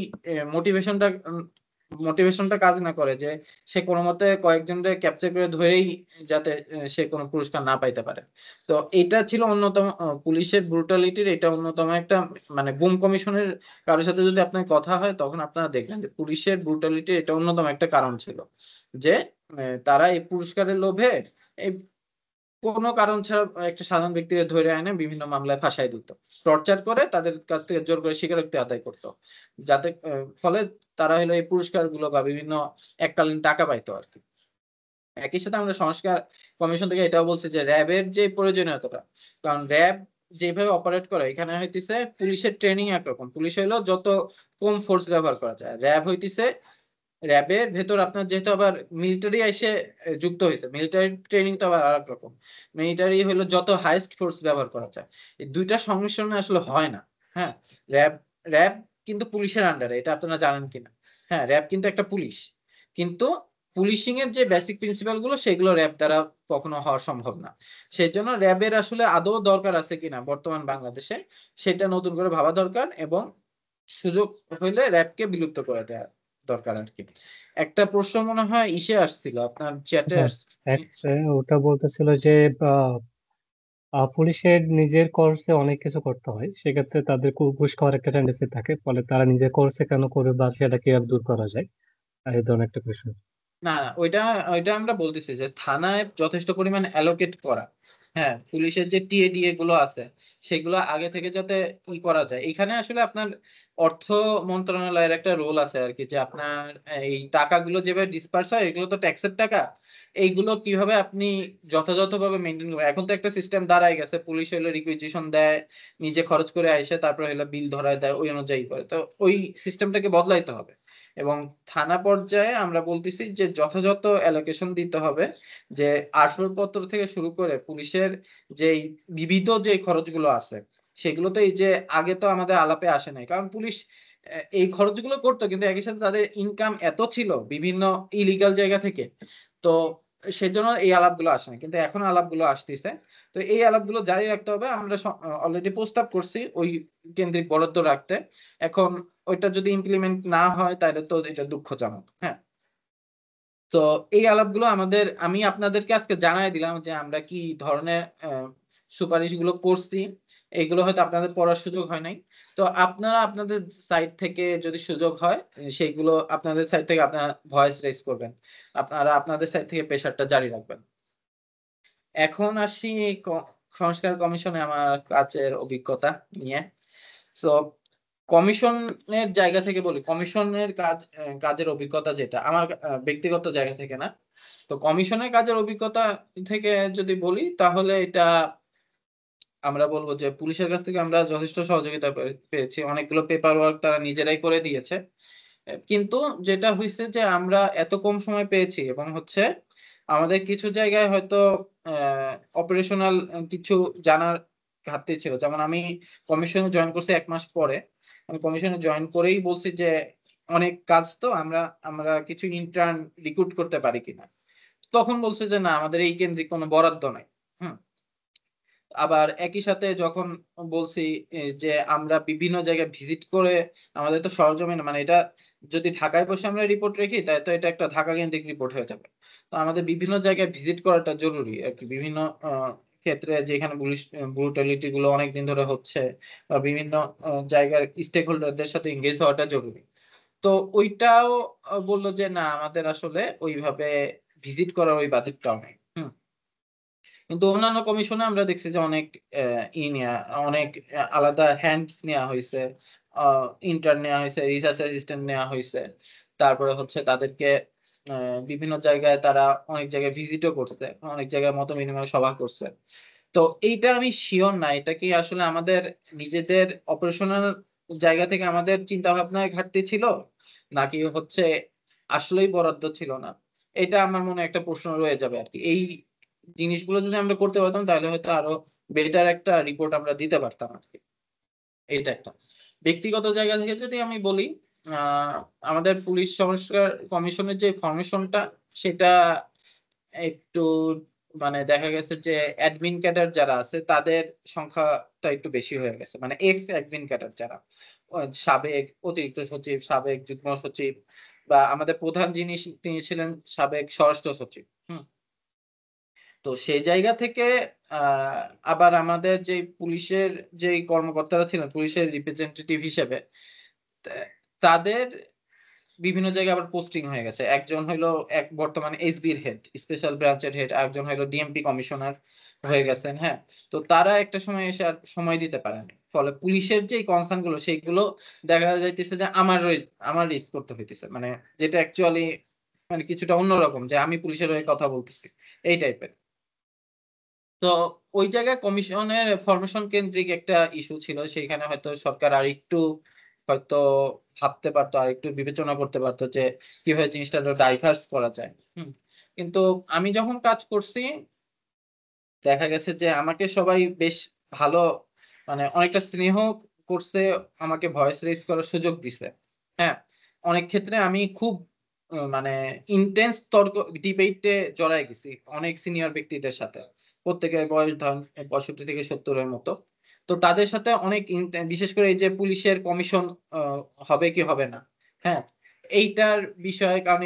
মোটিভেশনটা কাজ না করে যে সে কোনো মতে কয়েকজনকে ক্যাপচার করে ধরেই যাতে সে কোনো পুরস্কার না পাইতে পারে। তো এটা ছিল অন্যতম পুলিশের ব্রুটালিটির এটা অন্যতম একটা, মানে গুম কমিশনের কারোর সাথে যদি আপনার কথা হয় তখন আপনারা দেখবেন যে পুলিশের ব্রুটালিটি এটা অন্যতম একটা কারণ ছিল যে তারা এই পুরস্কারের লোভে এই কোনো কারণ ছাড়া একটা সাধারণ ব্যক্তিকে ধরে এনে বিভিন্ন মামলায় ফাঁসাই দিত, টর্চার করে তাদের কাছ থেকে জোর করে স্বীকারোক্তি আদায় করতো, যাতে ফলে তারা হলো এই পুরস্কার গুলো বা বিভিন্ন এককালীন টাকা পাইতো আর কি। একই সাথে আমরা সংস্কার কমিশন থেকে এটাও বলছি যে র্যাবের যে প্রয়োজনীয়তাটা, কারণ র্যাব যেভাবে অপারেট করে এখানে হইতেছে পুলিশের ট্রেনিং একরকম, পুলিশ হইলো যত কম ফোর্স ব্যবহার করা যায়, র্যাব হইতেছে র্যাবের ভেতর আপনার যেহেতু আবার মিলিটারি এসে যুক্ত হয়েছে, মিলিটারি ট্রেনিং তো আবার আরেক রকম, মিলিটারি হলো যত হাইস্ট ফোর্স ব্যবহার করা যায়, এই দুইটা সংমিশ্রণে আসলে হয় না। হ্যাঁ, র্যাব র্যাব কিন্তু পুলিশের আন্ডারে, এটা আপনারা জানেন কিনা। হ্যাঁ, র্যাব কিন্তু একটা পুলিশ, কিন্তু পুলিশিং এর যে বেসিক প্রিন্সিপাল গুলো সেগুলো র্যাব দ্বারা কখনো হওয়া সম্ভব না। সেই জন্য র্যাবের আসলে আদৌ দরকার আছে কিনা বর্তমান বাংলাদেশে, সেটা নতুন করে ভাবা দরকার এবং সুযোগ হইলে র্যাবকে বিলুপ্ত করে দেওয়া দরকার আর কি। একটা প্রশ্ন মনে হয় ইসে আসছিল আপনার চ্যাটে হ্যাঁ, ওটা বলতেছিল যে আহ, পুলিশের নিজের কোর্সে অনেক কিছু করতে হয়, সেক্ষেত্রে তাদের ঘুষ খাওয়ার একটা টেন্ডেন্সি থাকে, ফলে তারা নিজের কোর্সে কেন করবে বা সেটা কিভাবে দূর করা যায়, এই ধরনের একটা কোয়েশ্চেন। না না, ওইটা ওইটা আমরা বলতেছি যে থানায় যথেষ্ট পরিমাণ অ্যালোকেট করা। হ্যাঁ, পুলিশের যে টিএডিএ গুলো আছে সেগুলো আগে থেকে যাতে ই করা যায়, এখানে আসলে আপনার অর্থ মন্ত্রণালয়ের একটা রোল আছে আর কি, যে আপনার এই টাকাগুলো যেভাবে ডিসপার্স হয় এগুলো তো ট্যাক্সের টাকা, এইগুলো কিভাবে আপনি যথাযথভাবে মেনটেন করবেন। এখন তো একটা সিস্টেম দাঁড়ায় গেছে, পুলিশ হইলো রিকুইজিশন দেয়, নিজে খরচ করে আইসে তারপর হইলো বিল ধরায় দেয়, ওই অনুযায়ী করে। তো ওই সিস্টেমটাকে বদলাইতে হবে এবং থানা পর্যায়ে আমরা বলতেছি যে যথাযথ অ্যালোকেশন দিতে হবে, যে আসবাবপত্র থেকে শুরু করে পুলিশের যেই বিবিধ যে খরচগুলো আছে সেগুলো তো এই যে আগে তো আমাদের আলাপে আসে নাই, কারণ পুলিশ এই খরচগুলো করতো কিন্তু একই সাথে তাদের ইনকাম এত ছিল বিভিন্ন ইলিগাল জায়গা থেকে, তো সেজন্য এই আলাপগুলো আসে না, কিন্তু এখন আলাপগুলো আসতেছে। তো এই আলাপগুলো জারি রাখতে হবে। আমরা অলরেডি প্রস্তাব করছি ওই কেন্দ্রিক বরাদ্দ রাখতে। এখন ওইটা যদি ইমপ্লিমেন্ট না হয় তাহলে তো এটা দুঃখজনক। হ্যাঁ, তো এই আলাপগুলো আমি আপনাদেরকে আজকে জানাই দিলাম যে আমরা কি ধরনের সুপারিশগুলো করছি। এইগুলো হয়তো আপনাদের পড়ার সুযোগ হয় নাই, তো আপনারা আপনাদের সাইড থেকে যদি সুযোগ হয় সেইগুলো আপনাদের সাইড থেকে আপনারা ভয়েস রেজ করবেন, আপনারা আপনাদের সাইড থেকে প্রেশারটা জারি রাখবেন। এখন আসি সংস্কার কমিশনে আমার কাজের অভিজ্ঞতা নিয়ে। সো কমিশনের জায়গা থেকে বলি, কমিশনের কাজের অভিজ্ঞতা যেটা আমার ব্যক্তিগত জায়গা থেকে না, তো কমিশনের কাজের অভিজ্ঞতা থেকে যদি বলি তাহলে এটা আমরা বলবো যে পুলিশের কাছ থেকে আমরা যথেষ্ট সহযোগিতা পেয়েছি। অনেকগুলো পেপার ওয়ার্ক তারা নিজেরাই করে দিয়েছে। কিন্তু যেটা হয়েছে যে আমরা এত কম সময় পেয়েছি এবং হচ্ছে আমাদের কিছু জায়গায় হয়তো অপারেশনাল কিছু জানার ঘাটতি ছিল। যেমন আমি কমিশনে জয়েন করছি 1 মাস পরে, আমি কমিশনে জয়েন করেই বলছি যে অনেক কাজ তো আমরা আমরা কিছু ইন্টার্ন রিক্রুট করতে পারি কিনা, তখন বলছে যে না আমাদের এই কেন্দ্রিক কোনো বরাদ্দ নাই। হুম, আবার একই সাথে যখন বলছি যে আমরা বিভিন্ন জায়গায় ভিজিট করে, আমাদের তো সরজমিনে মানে এটা যদি ঢাকায় বসে আমরা রিপোর্ট রেখি তাই তো এটা একটা ঢাকা কেন্দ্রিক রিপোর্ট হয়ে যাবে। তো আমাদের বিভিন্ন জায়গায় ভিজিট করাটা জরুরি আর কি, বিভিন্ন ক্ষেত্রে যেখানে পুলিশ ব্রুটালিটি গুলো অনেকদিন ধরে হচ্ছে বা বিভিন্ন জায়গার স্টেক হোল্ডারদের সাথে এঙ্গেজ হওয়াটা জরুরি। তো ওইটাও বললো যে না আমাদের আসলে ওইভাবে ভিজিট করার ওই বাজেটটাও নেই। হুম, কিন্তু অন্যান্য কমিশনে আমরা দেখছি যে অনেক অনেক আলাদা হ্যান্ডস নেওয়া হয়েছে, ইন্টার্ন নেওয়া হয়েছে, রিসার্চ অ্যাসিস্ট্যান্ট নেওয়া হয়েছে, তারপরে হচ্ছে তাদেরকে বিভিন্ন জায়গায় তারা অনেক জায়গায় ভিজিটও করছে, অনেক জায়গায় মত বিনিময় সভা করছে। তো এইটা আমি শিওর না এটা কি আসলে আমাদের নিজেদের অপারেশনাল জায়গা থেকে আমাদের চিন্তা ভাবনায় ঘাটতি ছিল, নাকি হচ্ছে আসলেই বরাদ্দ ছিল না। এটা আমার মনে একটা প্রশ্ন রয়ে যাবে আর কি। এই জিনিসগুলো যদি আমরা করতে পারতাম তাহলে হয়তো আরো বেটার একটা রিপোর্ট আমরা দিতে পারতাম আর কি। এইটা একটা ব্যক্তিগত জায়গা থেকে যদি আমি বলি, আহ আমাদের পুলিশ সংস্কার কমিশনের যে ফরমেশনটা সেটা একটু মানে দেখা গেছে যে অ্যাডমিন ক্যাডার যারা আছে তাদের সংখ্যাটা একটু বেশি হয়ে গেছে, মানে এক্স অ্যাডমিন ক্যাডার যারা সাবেক অতিরিক্ত সচিব, সাবেক যুগ্ম সচিব, বা আমাদের প্রধান যিনি তিনি ছিলেন সাবেক স্বরাষ্ট্র সচিব। হুম, তো সেই জায়গা থেকে আহ আবার আমাদের যে পুলিশের যে কর্মকর্তারা ছিলেন পুলিশের রিপ্রেজেন্টেটিভ হিসেবে, তাদের বিভিন্ন জায়গায় আবার পোস্টিং হয়ে গেছে। একজন হইলো বর্তমানে এসবির হেড, স্পেশাল ব্রাঞ্চের হেড, একজন হইলো ডিএমপি কমিশনার হয়ে গেছেন। হ্যাঁ, তো তারা একটা সময় এসে আর সময় দিতে পারেন, ফলে পুলিশের যে কনসার্ন গুলো সেইগুলো দেখা যাইতেছে যে আমার রিস্ক করতে হইতেছে, মানে যেটা অ্যাকচুয়ালি মানে কিছুটা অন্যরকম যে আমি পুলিশের হয়ে কথা বলতেছি এই টাইপের। তো ওই জায়গায় কমিশনের ফরমেশন কেন্দ্রিক একটা ইস্যু ছিল, সেখানে হয়তো সরকার আর একটু হয়তো ভাবতে পারতো, আর একটু বিবেচনা করতে পারতো যে কিভাবে জিনিসটা ডাইভার্স করা যায়। কিন্তু আমি যখন কাজ করছি দেখা গেছে যে আমাকে সবাই বেশ ভালো মানে অনেকটা স্নেহ করছে, আমাকে ভয়েস রেজ করার সুযোগ দিছে। হ্যাঁ, অনেক ক্ষেত্রে আমি খুব মানে ইন্টেন্স তর্ক ডিবেটে জড়াই গেছি অনেক সিনিয়র ব্যক্তিদের সাথে, প্রত্যেকের বয়স ধরেন 65 থেকে 70-এর মতো। তো তাদের সাথে অনেক বিশেষ করে এই যে পুলিশের কমিশন হবে কি হবে না, হ্যাঁ এইটার বিষয়ে, কারণ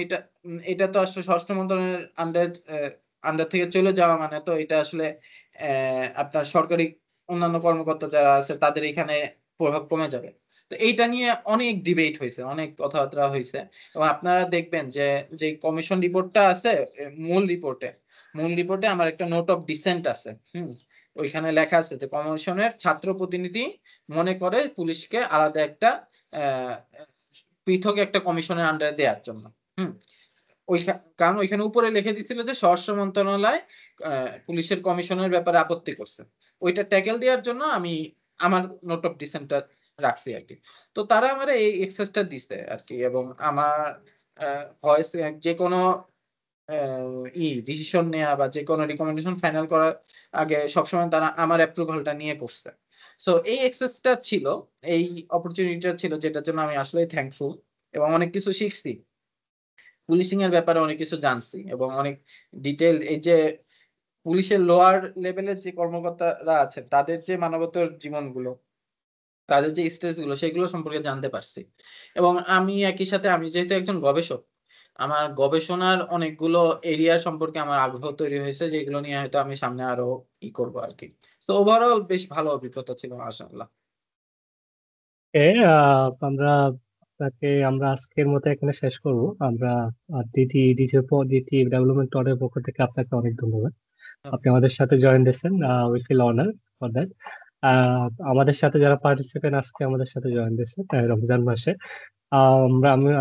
এটা তো আসলে স্বরাষ্ট্র মন্ত্রণালয়ের আন্ডার থেকে চলে যাওয়া, মানে তো এটা আসলে আপনার সরকারি অন্যান্য কর্মকর্তা যারা আছে তাদের এখানে প্রভাব কমে যাবে। তো এইটা নিয়ে অনেক ডিবেট হয়েছে, অনেক কথাবার্তা হয়েছে, এবং আপনারা দেখবেন যে যে কমিশন রিপোর্টটা আছে মূল রিপোর্টে আমার একটা নোট অফ ডিসেন্ট আছে। ওইখানে লেখা আছে যে কমিশনের ছাত্র প্রতিনিধি মনে করে পুলিশকে আলাদা একটা আহ পৃথক একটা কমিশনের আন্ডারে দেওয়ার জন্য। হুম, কারণ ওইখানে উপরে লিখে দিছিল যে স্বরাষ্ট্র মন্ত্রণালয় পুলিশের কমিশনের ব্যাপারে আপত্তি করছে, ওইটা ট্যাকেল দেওয়ার জন্য আমি আমার নোট অফ ডিসেন্টটা রাখছি আর কি। তো তারা আমার এই এক্সেসটা দিছে আর কি, এবং আমার ভয়েস যে কোনো ডিসিশন নেয়া বা যে কোনো রিকমেন্ডেশন ফাইনাল করার আগে সবসময় তারা আমার অ্যাপ্রুভালটা নিয়ে করছে। সো এই অ্যাক্সেসটা ছিল, এই অপরচুনিটিটা ছিল, যেটার জন্য আমি আসলেই থ্যাঙ্কফুল এবং অনেক কিছু শিখছি। পুলিশিং এর ব্যাপারে অনেক কিছু জানছি এবং অনেক ডিটেইল, এই যে পুলিশের লোয়ার লেভেলের যে কর্মকর্তারা আছেন তাদের যে মানবতার জীবনগুলো, তাদের যে স্ট্রেস গুলো সেগুলো সম্পর্কে জানতে পারছি। এবং আমি একই সাথে, আমি যেহেতু একজন গবেষক, আমার গবেষণার অনেকগুলো এরিয়া সম্পর্কে আমার আগ্রহ তৈরি হয়েছে, যেগুলো নিয়ে হয়তো আমি সামনে আরো করবো আর কি। তো ওভারঅল বেশ ভালো অভিজ্ঞতা ছিল মাশাআল্লাহ। আমরা আজকের মতো এখানে শেষ করব। আমরা দ্বিতীয় ডেভেলপমেন্ট টরের পক্ষ থেকে আপনাকে অনেক ধন্যবাদ। আপনি আমাদের সাথে জয়েন দিয়েছেন, we feel honour for that. আমাদের সাথে যারা পার্টিসিপেন্ট আজকে আমাদের সাথে জয়েন দিয়েছে রমজান মাসে,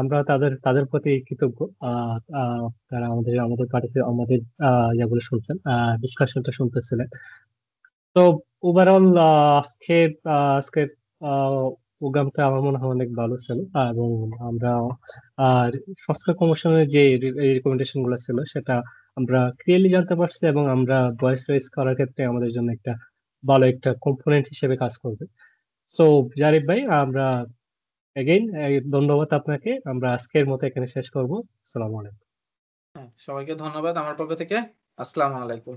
আমরা তাদের প্রতি কৃতজ্ঞ। তারা আমাদের ইয়েগুলো শুনছেন, ডিসকাশনটা শুনতেছিলেন। তো ওভারঅল আজকে আজকের প্রোগ্রামটা আমার মনে হয় অনেক ভালো ছিল, এবং আমরা আর সংস্কার কমিশনের যে রিকমেন্ডেশন গুলো ছিল সেটা আমরা ক্লিয়ারলি জানতে পারছি, এবং আমরা ভয়েস রেজ করার ক্ষেত্রে আমাদের জন্য একটা ভালো একটা কম্পোনেন্ট হিসেবে কাজ করবে। সো জারিফ ভাই, আমরা এগেইন ধন্যবাদ আপনাকে। আমরা আজকের মতো এখানে শেষ করব। আসসালামু আলাইকুম। হ্যাঁ, সবাইকে ধন্যবাদ আমার পক্ষ থেকে। আসসালামু আলাইকুম।